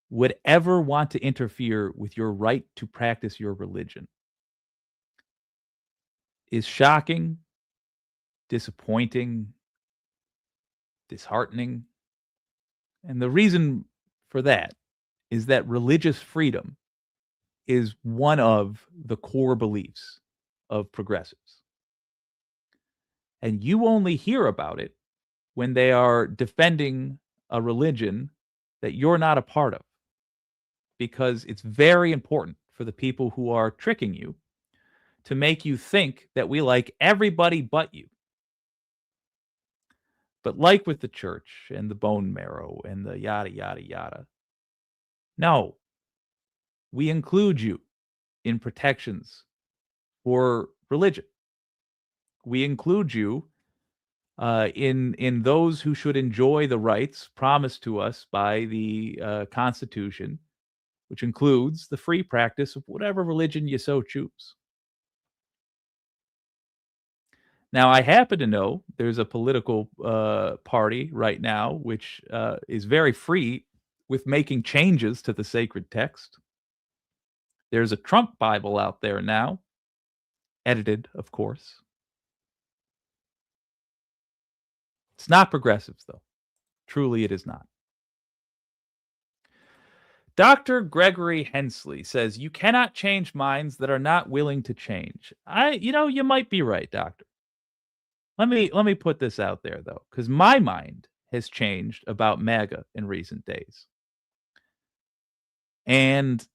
would ever want to interfere with your right to practice your religion is shocking, disappointing, disheartening. And the reason for that is that religious freedom is one of the core beliefs of progressives. And you only hear about it when they are defending a religion that you're not a part of, because it's very important for the people who are tricking you to make you think that we like everybody but you. But like with the church and the bone marrow and the yada, yada, yada, no, we include you in protections for religion. We include you in those who should enjoy the rights promised to us by the Constitution, which includes the free practice of whatever religion you so choose. Now, I happen to know there's a political party right now which is very free with making changes to the sacred text. There's a Trump Bible out there now, edited, of course. It's not progressives, though. Truly, it is not. Dr. Gregory Hensley says you cannot change minds that are not willing to change. You might be right, doctor. Let me put this out there though, because my mind has changed about MAGA in recent days. And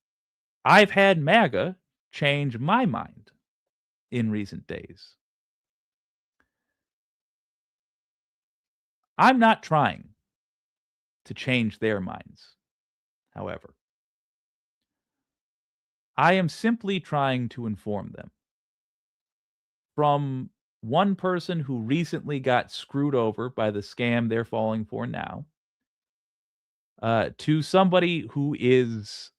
I've had MAGA change my mind in recent days. I'm not trying to change their minds, however. I am simply trying to inform them. From one person who recently got screwed over by the scam they're falling for now, to somebody who is,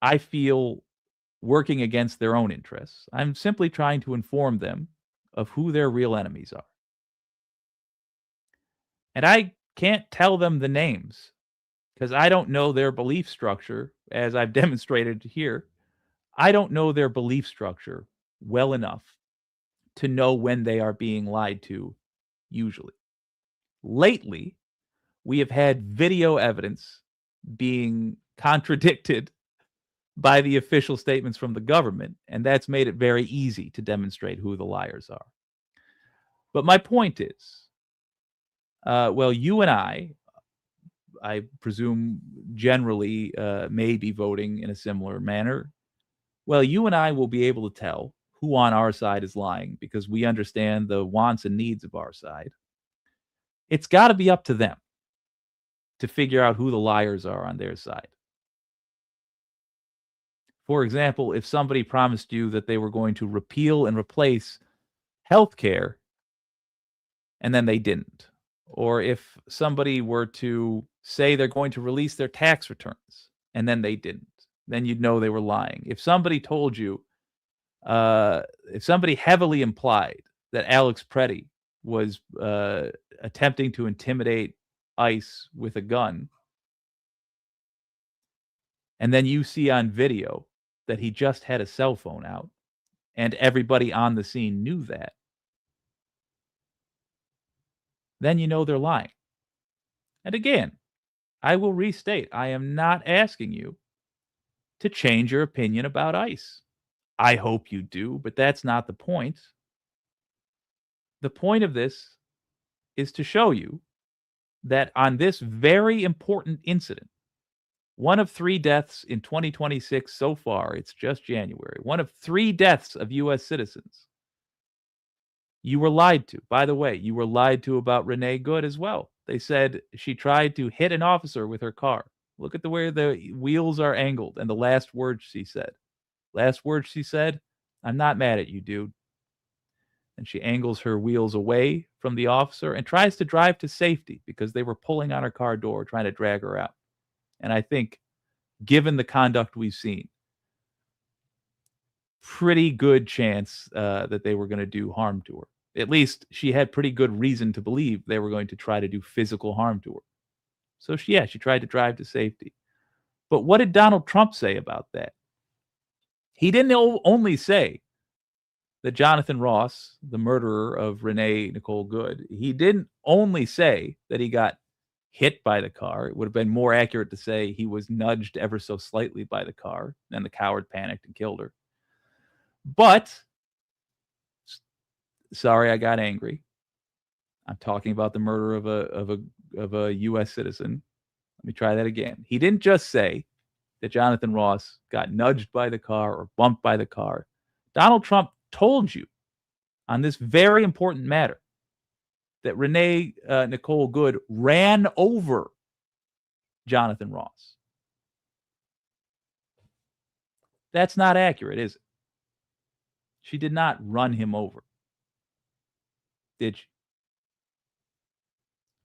I feel, working against their own interests. I'm simply trying to inform them of who their real enemies are. And I can't tell them the names because I don't know their belief structure, as I've demonstrated here. I don't know their belief structure well enough to know when they are being lied to, usually. Lately, we have had video evidence being contradicted by the official statements from the government, and that's made it very easy to demonstrate who the liars are. But my point is, well, you and I presume generally may be voting in a similar manner. Well, you and I will be able to tell who on our side is lying because we understand the wants and needs of our side. It's got to be up to them to figure out who the liars are on their side. For example, if somebody promised you that they were going to repeal and replace healthcare and then they didn't, or if somebody were to say they're going to release their tax returns and then they didn't, then you'd know they were lying. If somebody told you, if somebody heavily implied that Alex Preddy was attempting to intimidate ICE with a gun, and then you see on video that he just had a cell phone out, and everybody on the scene knew that, then you know they're lying. And again, I will restate, I am not asking you to change your opinion about ICE. I hope you do, but that's not the point. The point of this is to show you that on this very important incident, one of 3 deaths in 2026 so far, it's just January, one of 3 deaths of US citizens, you were lied to. By the way, you were lied to about Renee Good as well. They said she tried to hit an officer with her car. Look at the way the wheels are angled and the last words she said. Last words she said, "I'm not mad at you, dude." And she angles her wheels away from the officer and tries to drive to safety because they were pulling on her car door trying to drag her out. And I think, given the conduct we've seen, pretty good chance that they were going to do harm to her. At least she had pretty good reason to believe they were going to try to do physical harm to her. So she tried to drive to safety. But what did Donald Trump say about that? He didn't only say that Jonathan Ross, the murderer of Renee Nicole Good, he didn't only say that he got hit by the car. It would have been more accurate to say he was nudged ever so slightly by the car, and the coward panicked and killed her. But, sorry, I got angry. I'm talking about the murder of a U.S. citizen. Let me try that again. He didn't just say that Jonathan Ross got nudged by the car or bumped by the car. Donald Trump told you on this very important matter that Renee Nicole Good ran over Jonathan Ross. That's not accurate, is it? She did not run him over, did she?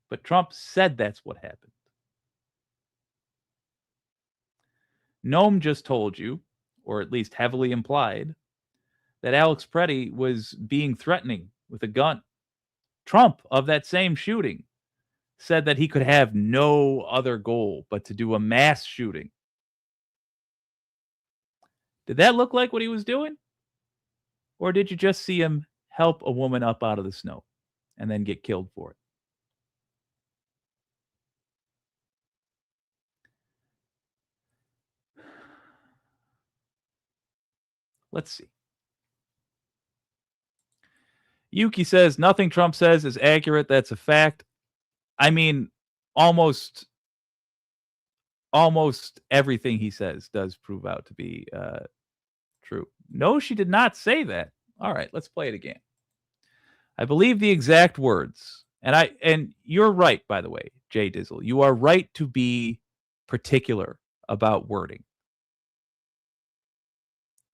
But Trump said that's what happened. Noem just told you, or at least heavily implied, that Alex Preddy was being threatening with a gun. Trump, of that same shooting, said that he could have no other goal but to do a mass shooting. Did that look like what he was doing? Or did you just see him help a woman up out of the snow and then get killed for it? Let's see. Yuki says, nothing Trump says is accurate. That's a fact. I mean, almost everything he says does prove out to be true. No, she did not say that. All right, let's play it again. I believe the exact words. And you're right, by the way, Jay Dizzle. You are right to be particular about wording.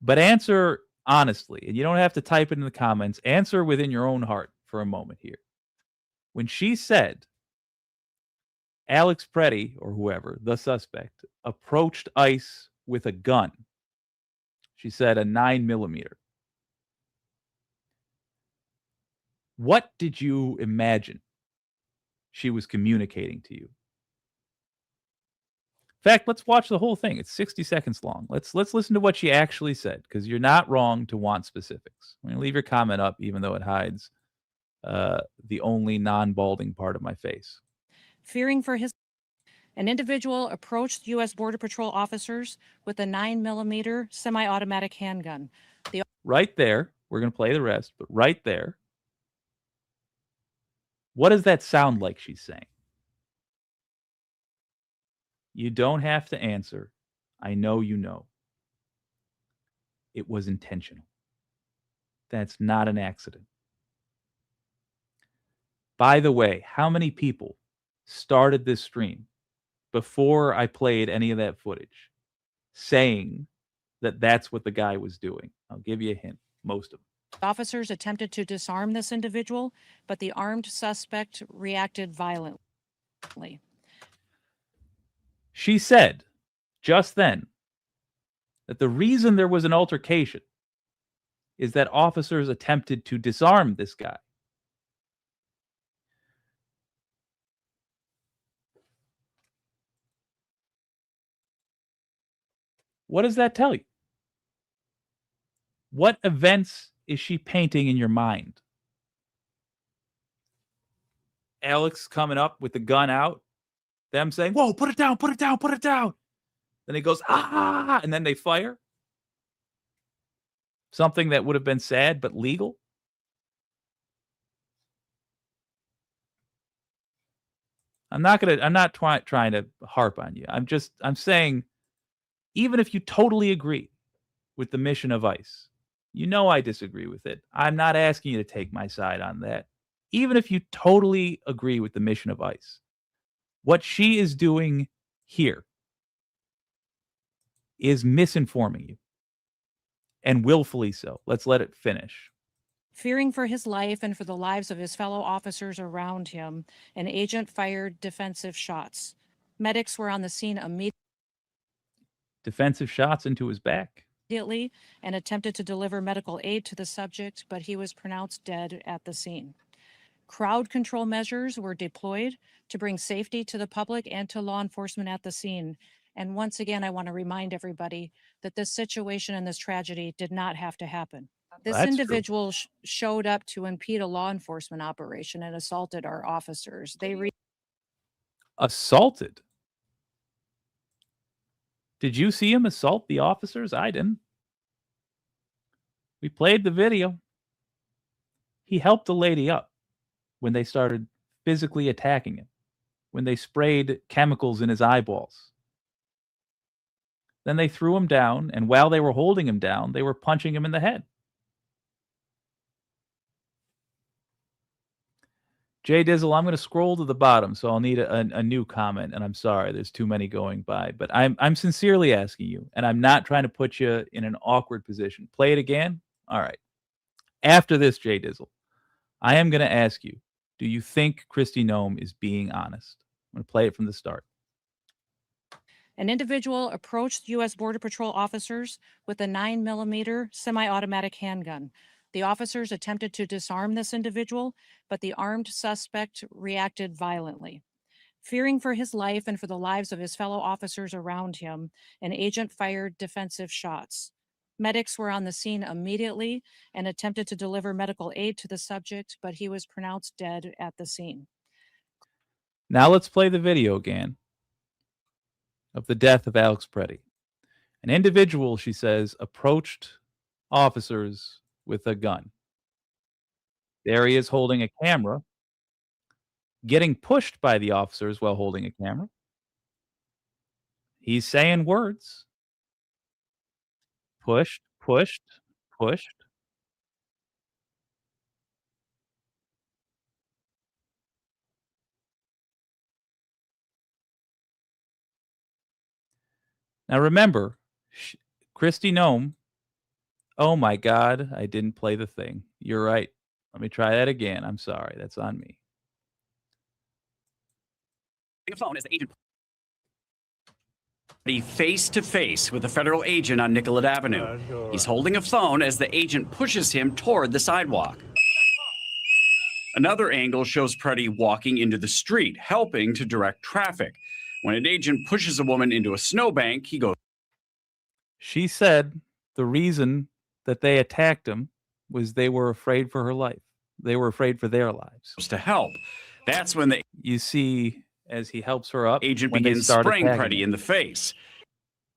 But answer honestly, and you don't have to type it in the comments. Answer within your own heart for a moment here. When she said Alex Preddy, or whoever, the suspect, approached ICE with a gun, she said a 9mm. What did you imagine she was communicating to you? In fact, let's watch the whole thing. It's 60 seconds long. Let's listen to what she actually said, because you're not wrong to want specifics. I'm going to leave your comment up, even though it hides the only non-balding part of my face. Fearing for his, an individual approached U.S. Border Patrol officers with a 9mm semi-automatic handgun. Right there, we're going to play the rest, but right there, what does that sound like she's saying? You don't have to answer. I know you know. It was intentional. That's not an accident. By the way, how many people started this stream before I played any of that footage saying that that's what the guy was doing? I'll give you a hint. Most of them. Officers attempted to disarm this individual, but the armed suspect reacted violently. She said just then that the reason there was an altercation is that officers attempted to disarm this guy. What does that tell you? What events is she painting in your mind? Alex coming up with the gun out, them saying, whoa, put it down, put it down, put it down. Then he goes, ah, and then they fire. Something that would have been sad but legal. I'm not trying to harp on you. I'm saying, even if you totally agree with the mission of ICE, you know I disagree with it. I'm not asking you to take my side on that. Even if you totally agree with the mission of ICE, what she is doing here is misinforming you, and willfully so. Let's let it finish. Fearing for his life and for the lives of his fellow officers around him, an agent fired defensive shots. Medics were on the scene immediately. Defensive shots into his back. immediately and attempted to deliver medical aid to the subject, but he was pronounced dead at the scene. Crowd control measures were deployed to bring safety to the public and to law enforcement at the scene. And once again, I want to remind everybody that this situation and this tragedy did not have to happen. This That's true. individual showed up to impede a law enforcement operation and assaulted our officers. Assaulted? Did you see him assault the officers? I didn't. We played the video. He helped the lady up when they started physically attacking him, when they sprayed chemicals in his eyeballs. Then they threw him down, and while they were holding him down, they were punching him in the head. Jay Dizzle, I'm going to scroll to the bottom, so I'll need a new comment, and I'm sorry, there's too many going by. But I'm sincerely asking you, and I'm not trying to put you in an awkward position. Play it again? All right. After this, Jay Dizzle, I am going to ask you, do you think Kristi Noem is being honest? I'm going to play it from the start. An individual approached U.S. Border Patrol officers with a 9mm semi-automatic handgun. The officers attempted to disarm this individual, but the armed suspect reacted violently. Fearing for his life and for the lives of his fellow officers around him, an agent fired defensive shots. Medics were on the scene immediately and attempted to deliver medical aid to the subject, but he was pronounced dead at the scene. Now let's play the video again of the death of Alex Preddy. An individual, she says, approached officers with a gun. There he is holding a camera, getting pushed by the officers while holding a camera. He's saying words. Pushed, pushed, pushed. Now remember, Kristi Noem, oh my God, I didn't play the thing. You're right. Let me try that again. I'm sorry. That's on me. A phone as the agent face to face with a federal agent on Nicollet Avenue. He's holding a phone as the agent pushes him toward the sidewalk. Another angle shows Preddy walking into the street, helping to direct traffic. When an agent pushes a woman into a snowbank, he goes. She said the reason that they attacked him was they were afraid for her life. They were afraid for their lives. To help. That's when the You see, as he helps her up, agent when they begins start spraying attacking Preddy him. in the face.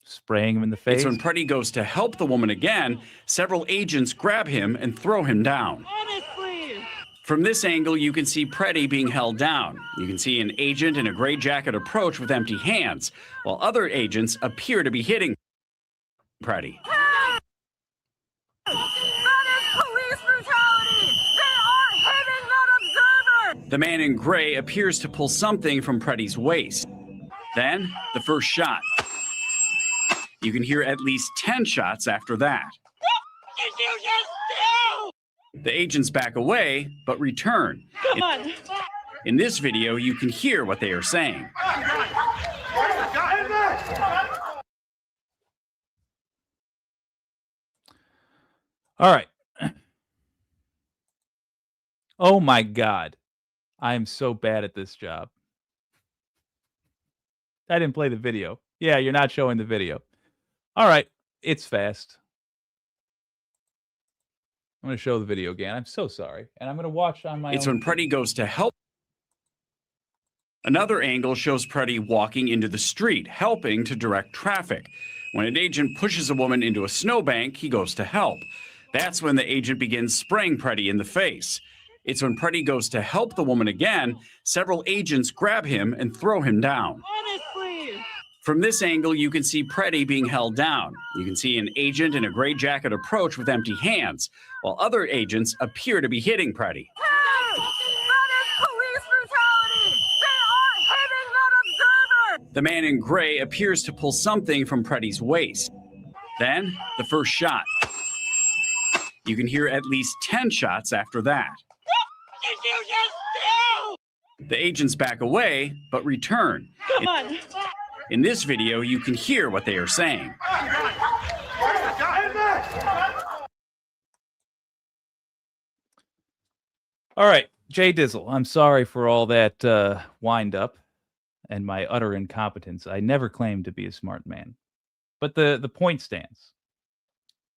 Spraying him in the face. It's when Preddy goes to help the woman again, several agents grab him and throw him down. From this angle, you can see Preddy being held down. You can see an agent in a gray jacket approach with empty hands, while other agents appear to be hitting Preddy. That is police brutality! They are hitting that observer! The man in gray appears to pull something from Preddy's waist. Then, the first shot. You can hear at least 10 shots after that. The agents back away, but return. In this video, you can hear what they are saying. All right. Oh my God. I am so bad at this job. I didn't play the video. Yeah, you're not showing the video. All right. It's fast. I'm going to show the video again. I'm so sorry. And I'm going to watch on my It's own. when Preddy goes to help. Another angle shows Preddy walking into the street, helping to direct traffic. When an agent pushes a woman into a snowbank, he goes to help. That's when the agent begins spraying Preddy in the face. It's when Preddy goes to help the woman again, several agents grab him and throw him down. From this angle, you can see Preddy being held down. You can see an agent in a gray jacket approach with empty hands, while other agents appear to be hitting Preddy. That is police brutality! They are hitting that observer! The man in gray appears to pull something from Preddy's waist. Then, the first shot. You can hear at least 10 shots after that. The agents back away, but return. In this video, you can hear what they are saying. All right, Jay Dizzle, I'm sorry for all that wind up and my utter incompetence. I never claimed to be a smart man. But the point stands.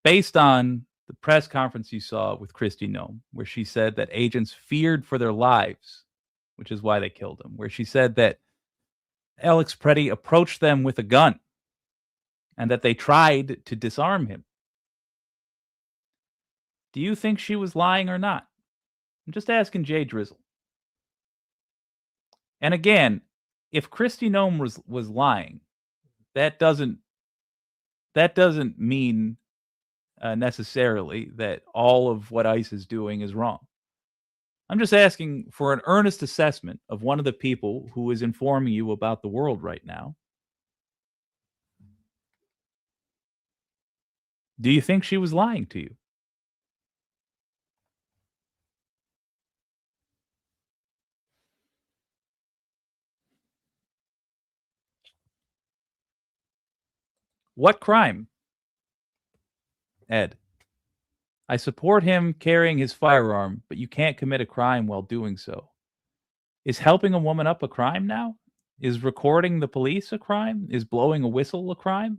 Based on the press conference you saw with Kristi Noem, where she said that agents feared for their lives, which is why they killed him, where she said that Alex Preddy approached them with a gun and that they tried to disarm him. Do you think she was lying or not? I'm just asking Jay Drizzle. And again, if Kristi Noem was lying, that doesn't mean necessarily that all of what ICE is doing is wrong. I'm just asking for an earnest assessment of one of the people who is informing you about the world right now. Do you think she was lying to you? What crime? Ed. I support him carrying his firearm, but you can't commit a crime while doing so. Is helping a woman up a crime now? Is recording the police a crime? Is blowing a whistle a crime?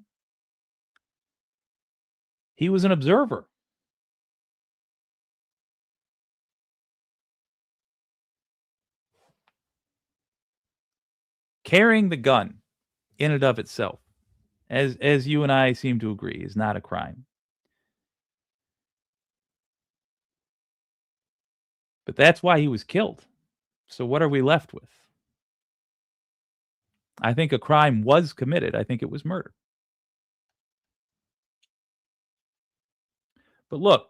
He was an observer. Carrying the gun in and of itself, as you and I seem to agree, is not a crime. But that's why he was killed. So what are we left with? I think a crime was committed. I think it was murder. But look,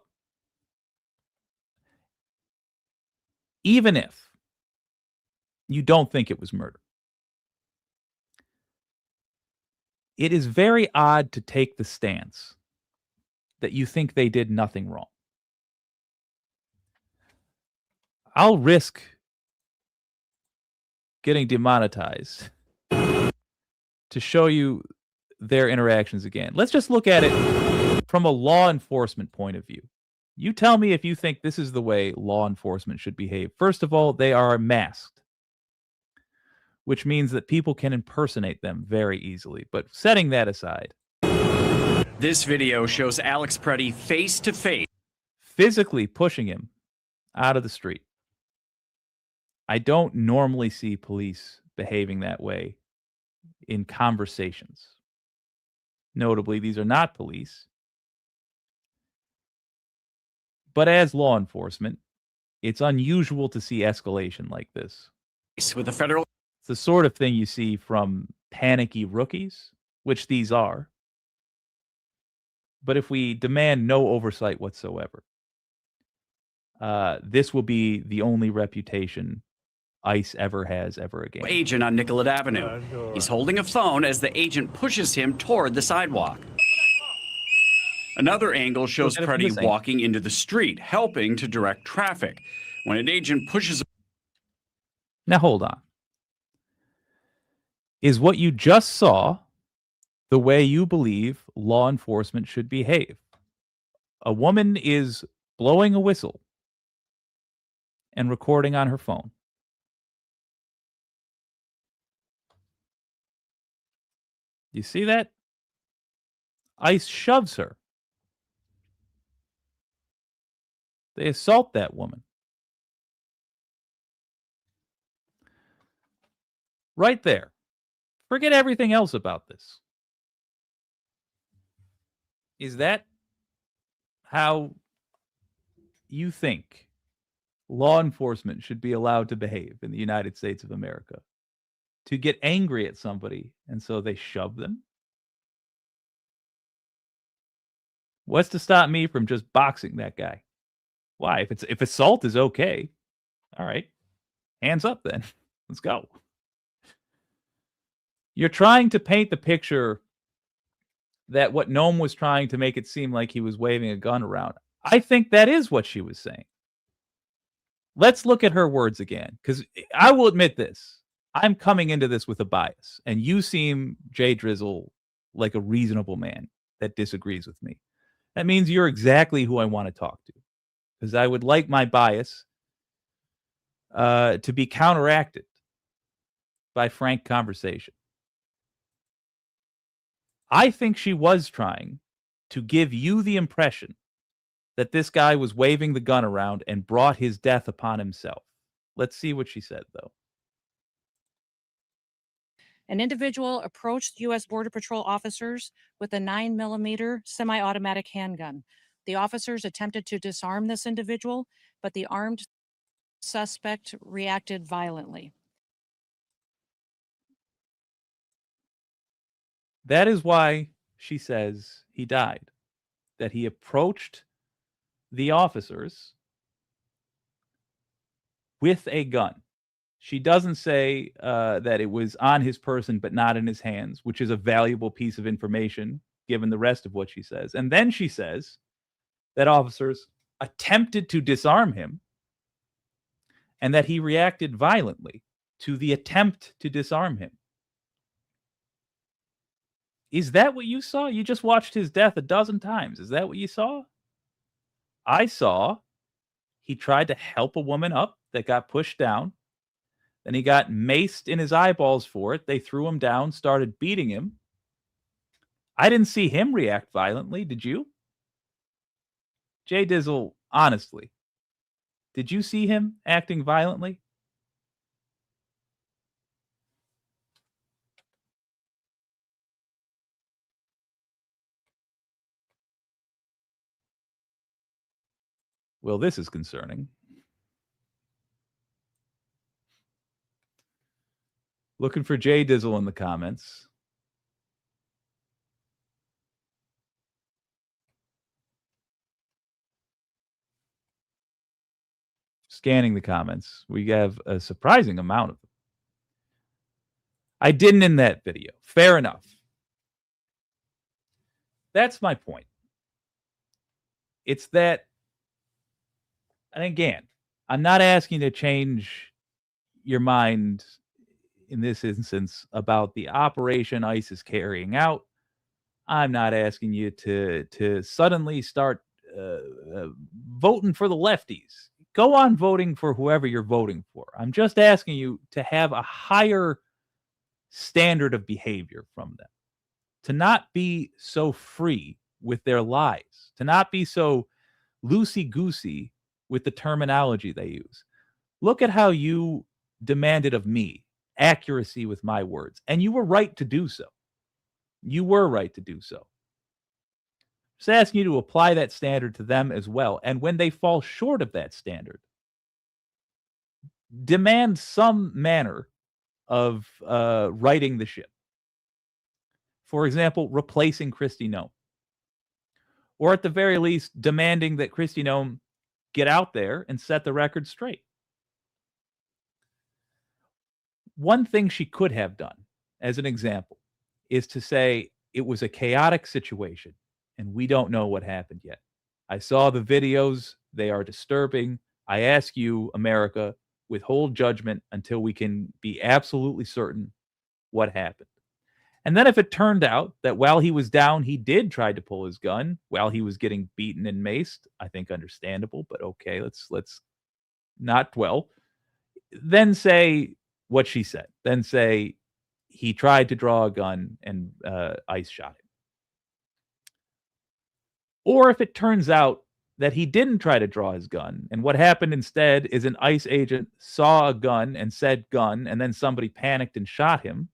even if you don't think it was murder, it is very odd to take the stance that you think they did nothing wrong. I'll risk getting demonetized to show you their interactions again. Let's just look at it from a law enforcement point of view. You tell me if you think this is the way law enforcement should behave. First of all, they are masked, which means that people can impersonate them very easily. But setting that aside, This video shows Alex Preddy face to face. Physically pushing him out of the street. I don't normally see police behaving that way in conversations. Notably, these are not police. But as law enforcement, it's unusual to see escalation like this. With a federal It's the sort of thing you see from panicky rookies, which these are. But if we demand no oversight whatsoever, this will be the only reputation ICE ever has ever again. agent on Nicollet Avenue. He's holding a phone as the agent pushes him toward the sidewalk. Another angle shows Look at it from Preddy this angle. walking into the street, helping to direct traffic. When an agent pushes Now hold on. Is what you just saw the way you believe law enforcement should behave? A woman is blowing a whistle and recording on her phone. You see that? ICE shoves her. They assault that woman. Right there. Forget everything else about this. Is that how you think law enforcement should be allowed to behave in the United States of America? To get angry at somebody and so they shove them? What's to stop me from just boxing that guy? Why? If assault is okay, all right, hands up then. Let's go. You're trying to paint the picture that what Noem was trying to make it seem like he was waving a gun around. I think that is what she was saying. Let's look at her words again, because I will admit this. I'm coming into this with a bias, and you seem, Jay Drizzle, like a reasonable man that disagrees with me. That means you're exactly who I want to talk to, because I would like my bias to be counteracted by frank conversation. I think she was trying to give you the impression that this guy was waving the gun around and brought his death upon himself. Let's see what she said, though. An individual approached U.S. Border Patrol officers with a 9mm semi-automatic handgun. The officers attempted to disarm this individual, but the armed suspect reacted violently. That is why she says he died. That he approached the officers with a gun. She doesn't say that it was on his person but not in his hands, which is a valuable piece of information given the rest of what she says. And then she says that officers attempted to disarm him and that he reacted violently to the attempt to disarm him. Is that what you saw? You just watched his death a dozen times. Is that what you saw? I saw he tried to help a woman up that got pushed down. Then he got maced in his eyeballs for it. They threw him down, started beating him. I didn't see him react violently. Did you? Jay Dizzle, honestly, did you see him acting violently? Well, this is concerning. Looking for Jay Dizzle in the comments. Scanning the comments. We have a surprising amount of them. I didn't in that video. Fair enough. That's my point. It's that, and again, I'm not asking to change your mind in this instance about the operation ICE is carrying out. I'm not asking you to suddenly start voting for the lefties. Go on voting for whoever you're voting for. I'm just asking you to have a higher standard of behavior from them, to not be so free with their lies, to not be so loosey-goosey with the terminology they use. Look at how you demanded of me accuracy with my words, and you were right to do so. You were right to do so. Just asking you to apply that standard to them as well. And when they fall short of that standard, demand some manner of righting the ship. For example, replacing Kristi Noem. Or at the very least, demanding that Kristi Noem get out there and set the record straight. One thing she could have done, as an example, is to say it was a chaotic situation and we don't know what happened yet. I saw the videos. They are disturbing. I ask you, America, withhold judgment until we can be absolutely certain what happened. And then if it turned out that while he was down, he did try to pull his gun while he was getting beaten and maced, I think understandable, but okay, let's not dwell. Then say what she said. Then say he tried to draw a gun and ICE shot him. Or if it turns out that he didn't try to draw his gun, and what happened instead is an ICE agent saw a gun and said gun, and then somebody panicked and shot him,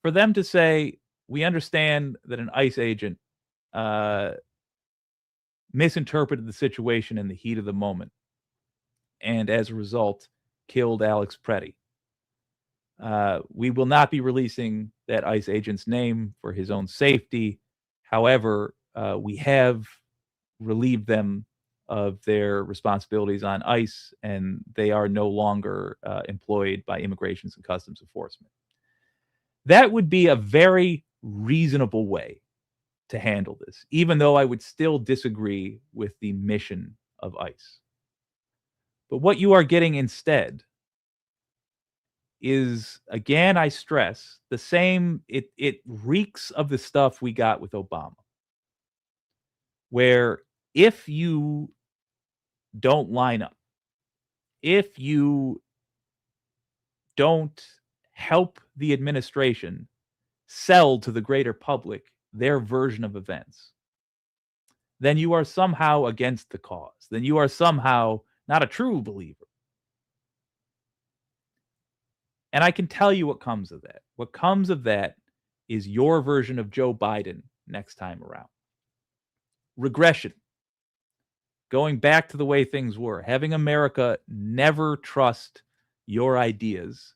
for them to say, we understand that an ICE agent misinterpreted the situation in the heat of the moment, and as a result, killed Alex Preddy. We will not be releasing that ICE agent's name for his own safety. However, we have relieved them of their responsibilities on ICE, and they are no longer employed by Immigration and Customs Enforcement. That would be a very reasonable way to handle this, even though I would still disagree with the mission of ICE. But what you are getting instead is, again, I stress, the same, it reeks of the stuff we got with Obama, where if you don't line up, if you don't help the administration sell to the greater public their version of events, then you are somehow against the cause. Then you are somehow not a true believer. And I can tell you what comes of that. What comes of that is your version of Joe Biden next time around. Regression. Going back to the way things were, having America never trust your ideas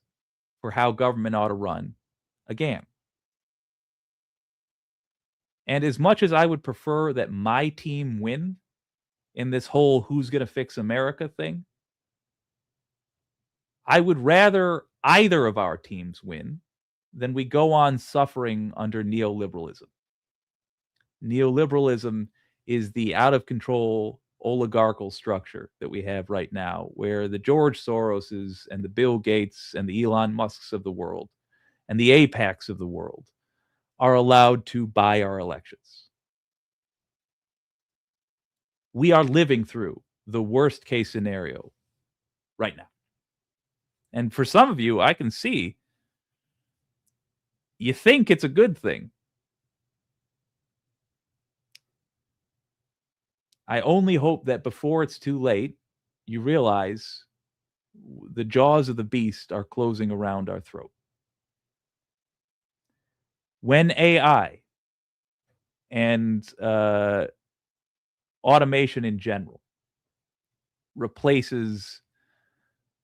for how government ought to run again. And as much as I would prefer that my team win in this whole who's going to fix America thing, I would rather either of our teams win than we go on suffering under neoliberalism. Neoliberalism is the out of control oligarchical structure that we have right now, where the George Soroses and the Bill Gates and the Elon Musks of the world and the APACs of the world are allowed to buy our elections. We are living through the worst case scenario right now. And for some of you, I can see you think it's a good thing. I only hope that before it's too late, you realize the jaws of the beast are closing around our throat. When AI and automation in general replaces,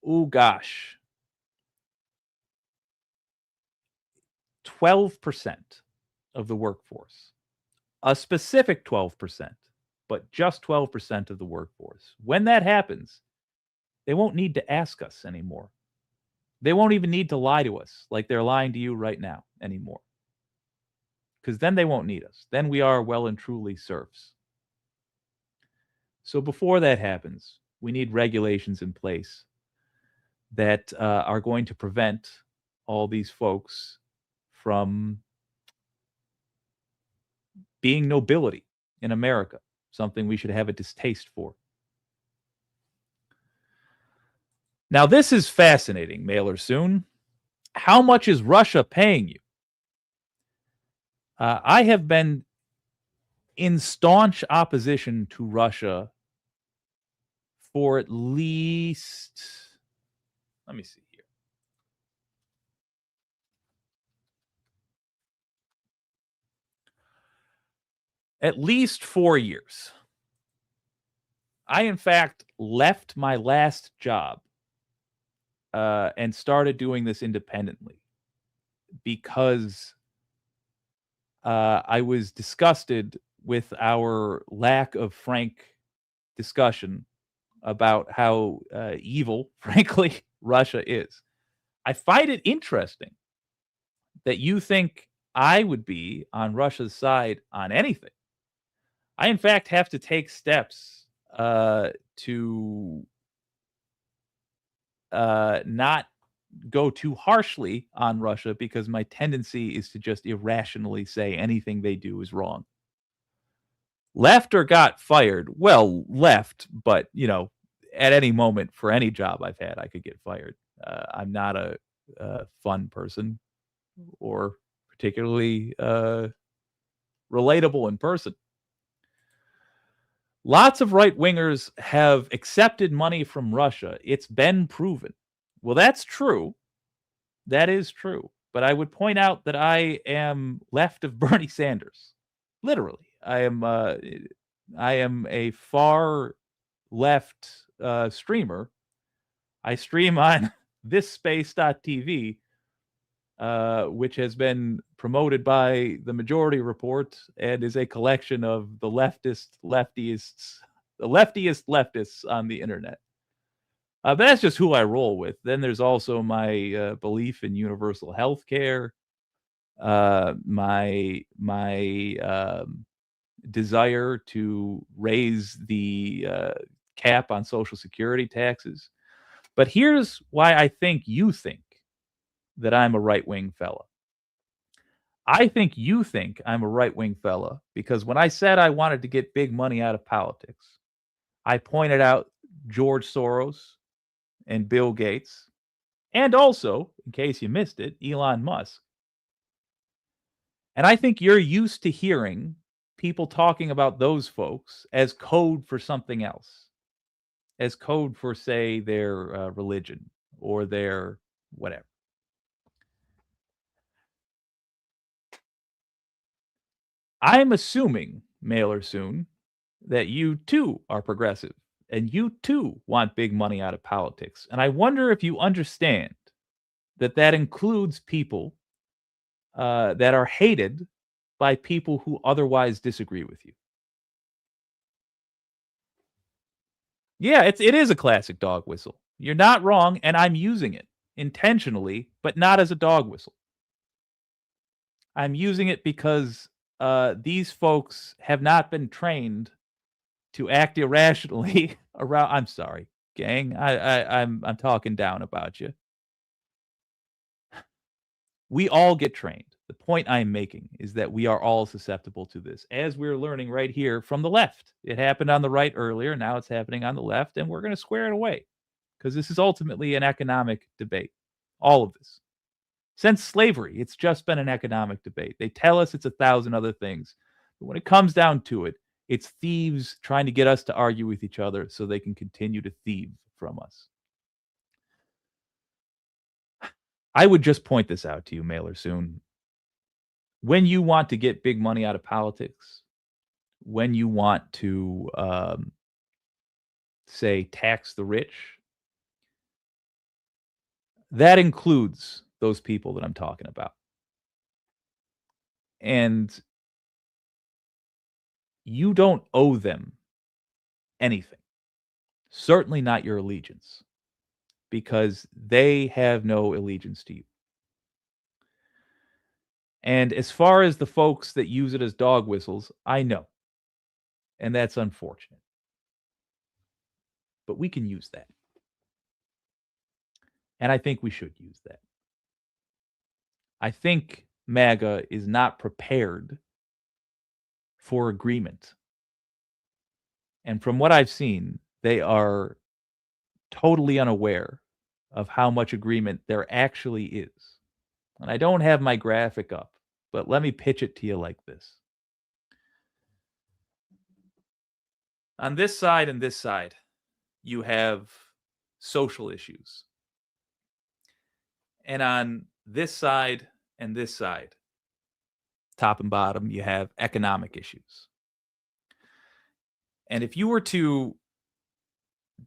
oh gosh, 12% of the workforce, a specific 12%, but just 12% of the workforce. When that happens, they won't need to ask us anymore. They won't even need to lie to us like they're lying to you right now anymore. Because then they won't need us. Then we are well and truly serfs. So before that happens, we need regulations in place that are going to prevent all these folks from being nobility in America, something we should have a distaste for. Now, this is fascinating, Mailer Soon. How much is Russia paying you? I have been in staunch opposition to Russia for at least, let me see here. At least 4 years. I, in fact, left my last job and started doing this independently because I was disgusted with our lack of frank discussion about how evil, frankly, Russia is. I find it interesting that you think I would be on Russia's side on anything. I, in fact, have to take steps to not go too harshly on Russia because my tendency is to just irrationally say anything they do is wrong. Left or got fired? Well, left, but at any moment for any job I've had, I could get fired. I'm not a fun person or particularly relatable in person. Lots of right-wingers have accepted money from Russia. It's been proven. Well, that's true. That is true. But I would point out that I am left of Bernie Sanders. Literally. I am a far left streamer. I stream on thisspace.tv, which has been promoted by the Majority Report and is a collection of the leftiest leftists on the internet. But that's just who I roll with. Then there's also my belief in universal health care, my desire to raise the cap on Social Security taxes. But here's why I think you think that I'm a right-wing fella. I think you think I'm a right-wing fella because when I said I wanted to get big money out of politics, I pointed out George Soros and Bill Gates, and also, in case you missed it, Elon Musk. And I think you're used to hearing people talking about those folks as code for something else, as code for, say, their religion or their whatever. I'm assuming, Mailer Soon, that you too are progressive and you too want big money out of politics. And I wonder if you understand that that includes people that are hated by people who otherwise disagree with you. Yeah, it is a classic dog whistle. You're not wrong, and I'm using it intentionally, but not as a dog whistle. I'm using it because these folks have not been trained to act irrationally around. I'm sorry, gang. I'm talking down about you. We all get trained. The point I'm making is that we are all susceptible to this, as we're learning right here from the left. It happened on the right earlier. Now it's happening on the left, and we're going to square it away because this is ultimately an economic debate. All of this. Since slavery, it's just been an economic debate. They tell us it's 1,000 other things. But when it comes down to it, it's thieves trying to get us to argue with each other so they can continue to thieve from us. I would just point this out to you, Mailer Soon. When you want to get big money out of politics, when you want to, say, tax the rich, that includes those people that I'm talking about. And you don't owe them anything, certainly not your allegiance, because they have no allegiance to you. And as far as the folks that use it as dog whistles, I know. And that's unfortunate. But we can use that. And I think we should use that. I think MAGA is not prepared for agreement. And from what I've seen, they are totally unaware of how much agreement there actually is. And I don't have my graphic up, but let me pitch it to you like this. On this side and this side, you have social issues. And on this side and this side, top and bottom, you have economic issues. And if you were to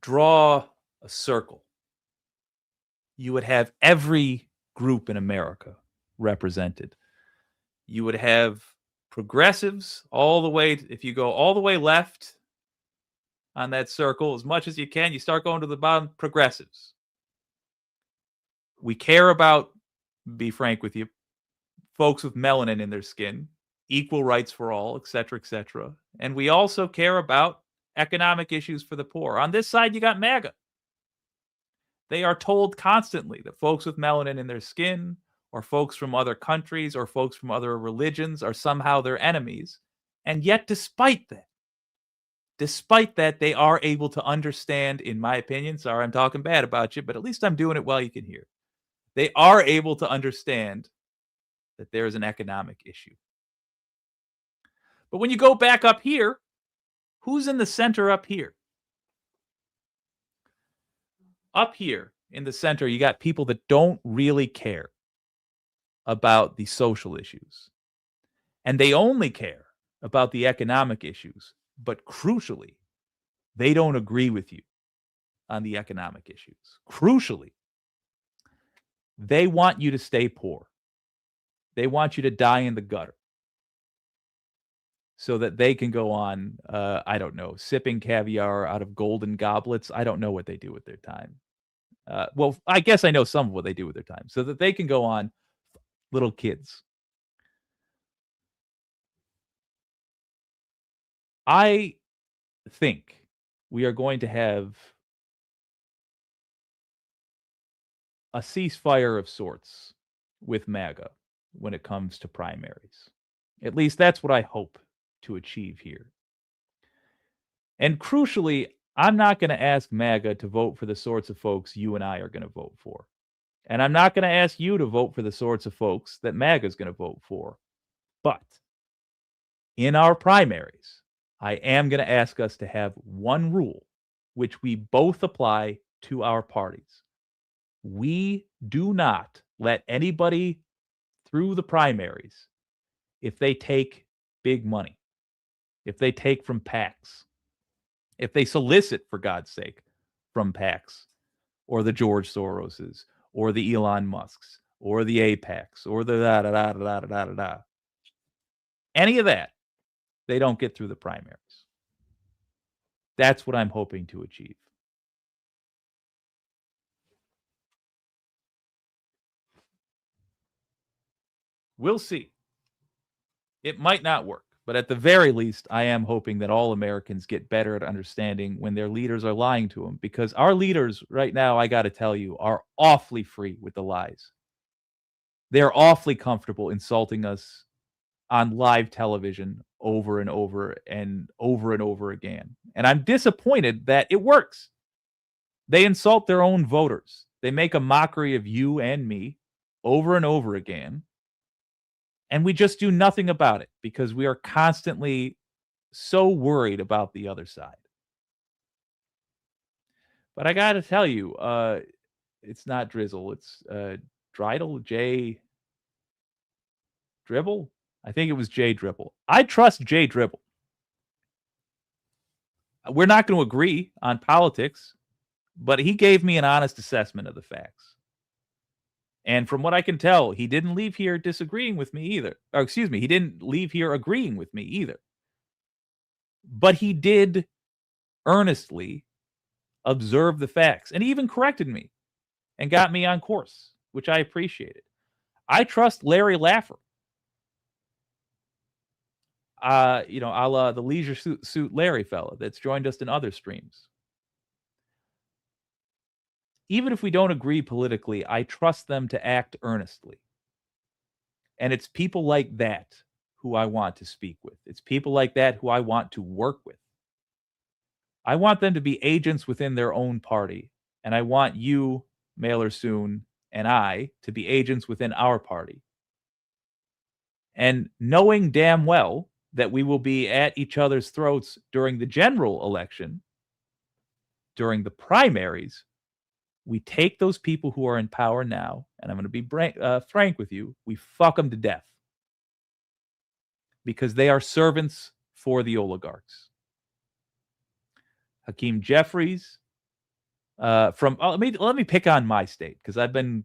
draw a circle, you would have every group in America represented. You would have progressives all the way, if you go all the way left on that circle as much as you can, you start going to the bottom, progressives. We care about, be frank with you, folks with melanin in their skin, equal rights for all, et cetera, et cetera. And we also care about economic issues for the poor. On this side, you got MAGA. They are told constantly that folks with melanin in their skin, or folks from other countries, or folks from other religions are somehow their enemies. And yet, despite that, they are able to understand, in my opinion, sorry, I'm talking bad about you, but at least I'm doing it while you can hear. They are able to understand that there is an economic issue. But when you go back up here, who's in the center up here? Up here in the center, you got people that don't really care about the social issues. And they only care about the economic issues. But crucially, they don't agree with you on the economic issues. Crucially, they want you to stay poor. They want you to die in the gutter so that they can go on, I don't know, sipping caviar out of golden goblets. I don't know what they do with their time. Well, I guess I know some of what they do with their time, so that they can go on little kids. I think we are going to have a ceasefire of sorts with MAGA when it comes to primaries. At least that's what I hope to achieve here. And crucially, I'm not going to ask MAGA to vote for the sorts of folks you and I are going to vote for. And I'm not going to ask you to vote for the sorts of folks that MAGA is going to vote for. But in our primaries, I am going to ask us to have one rule, which we both apply to our parties. We do not let anybody through the primaries if they take big money, if they take from PACs, if they solicit, for God's sake, from PACs, or the George Soroses, or the Elon Musks, or the APACs, or the da da da da da da da da. Any of that, they don't get through the primaries. That's what I'm hoping to achieve. We'll see. It might not work, but at the very least, I am hoping that all Americans get better at understanding when their leaders are lying to them, because our leaders right now, I got to tell you, are awfully free with the lies. They're awfully comfortable insulting us on live television over and over and over and over again. And I'm disappointed that it works. They insult their own voters. They make a mockery of you and me over and over again. And we just do nothing about it because we are constantly so worried about the other side. But I got to tell you, it's not Drizzle. It's Dreidel, J. Dribble. I think it was Jay Dribble. I trust Jay Dribble. We're not going to agree on politics, but he gave me an honest assessment of the facts. And from what I can tell, he didn't leave here disagreeing with me either. Or excuse me, he didn't leave here agreeing with me either. But he did earnestly observe the facts, and he even corrected me and got me on course, which I appreciated. I trust Larry Laffer. A la the Leisure Suit Larry fella that's joined us in other streams. Even if we don't agree politically, I trust them to act earnestly. And it's people like that who I want to speak with. It's people like that who I want to work with. I want them to be agents within their own party. And I want you, Mailer Soon, and I to be agents within our party. And knowing damn well that we will be at each other's throats during the general election, during the primaries, we take those people who are in power now, and I'm going to be frank with you, we fuck them to death. Because they are servants for the oligarchs. Hakeem Jeffries, let me pick on my state, because I've been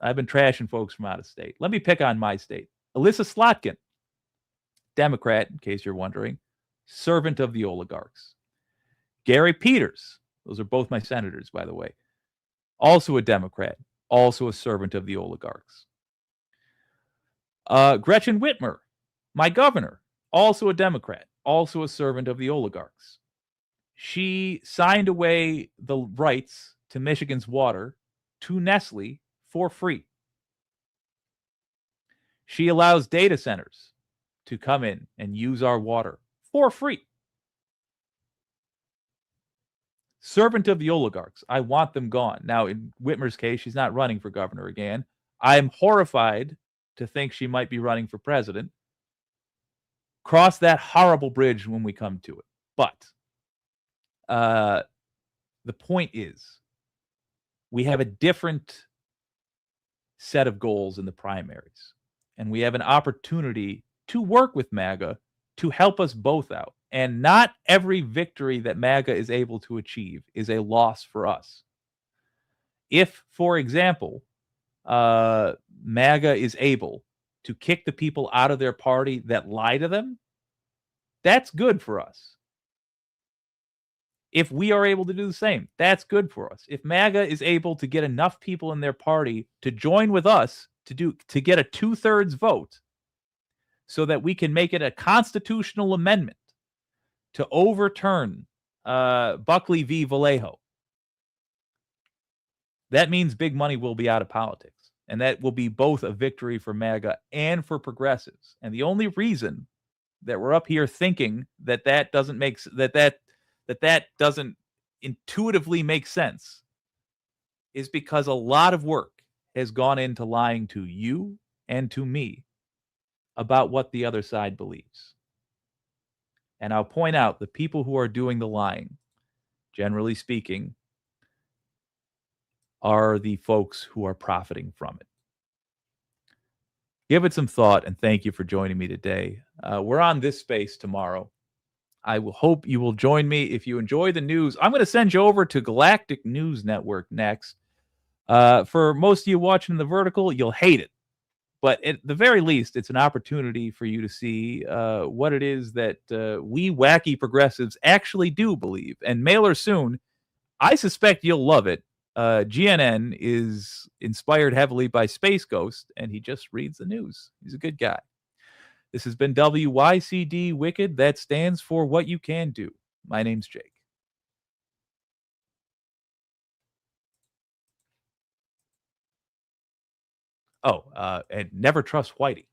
trashing folks from out of state. Let me pick on my state. Alyssa Slotkin, Democrat, in case you're wondering, servant of the oligarchs. Gary Peters, those are both my senators, by the way, also a Democrat, also a servant of the oligarchs. Gretchen Whitmer, my governor, also a Democrat, also a servant of the oligarchs. She signed away the rights to Michigan's water to Nestle for free. She allows data centers to come in and use our water for free. Servant of the oligarchs. I want them gone. Now, in Whitmer's case, she's not running for governor again. I'm horrified to think she might be running for president. Cross that horrible bridge when we come to it. But the point is, we have a different set of goals in the primaries. And we have an opportunity to work with MAGA to help us both out. And not every victory that MAGA is able to achieve is a loss for us. If, for example, MAGA is able to kick the people out of their party that lie to them, that's good for us. If we are able to do the same, that's good for us. If MAGA is able to get enough people in their party to join with us to get a 2/3 vote so that we can make it a constitutional amendment to overturn Buckley v. Vallejo, that means big money will be out of politics. And that will be both a victory for MAGA and for progressives. And the only reason that we're up here thinking that doesn't intuitively makes sense is because a lot of work has gone into lying to you and to me about what the other side believes. And I'll point out the people who are doing the lying, generally speaking, are the folks who are profiting from it. Give it some thought, and thank you for joining me today. We're on this space tomorrow. I will hope you will join me. If you enjoy the news, I'm going to send you over to Galactic News Network next. For most of you watching the vertical, you'll hate it. But at the very least, it's an opportunity for you to see what it is that we wacky progressives actually do believe. And Mailer soon, I suspect you'll love it. GNN is inspired heavily by Space Ghost, and he just reads the news. He's a good guy. This has been WYCD Wicked. That stands for What You Can Do. My name's Jake. Oh, and never trust Whitey.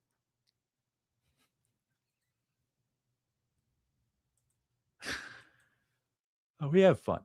Oh, we have fun.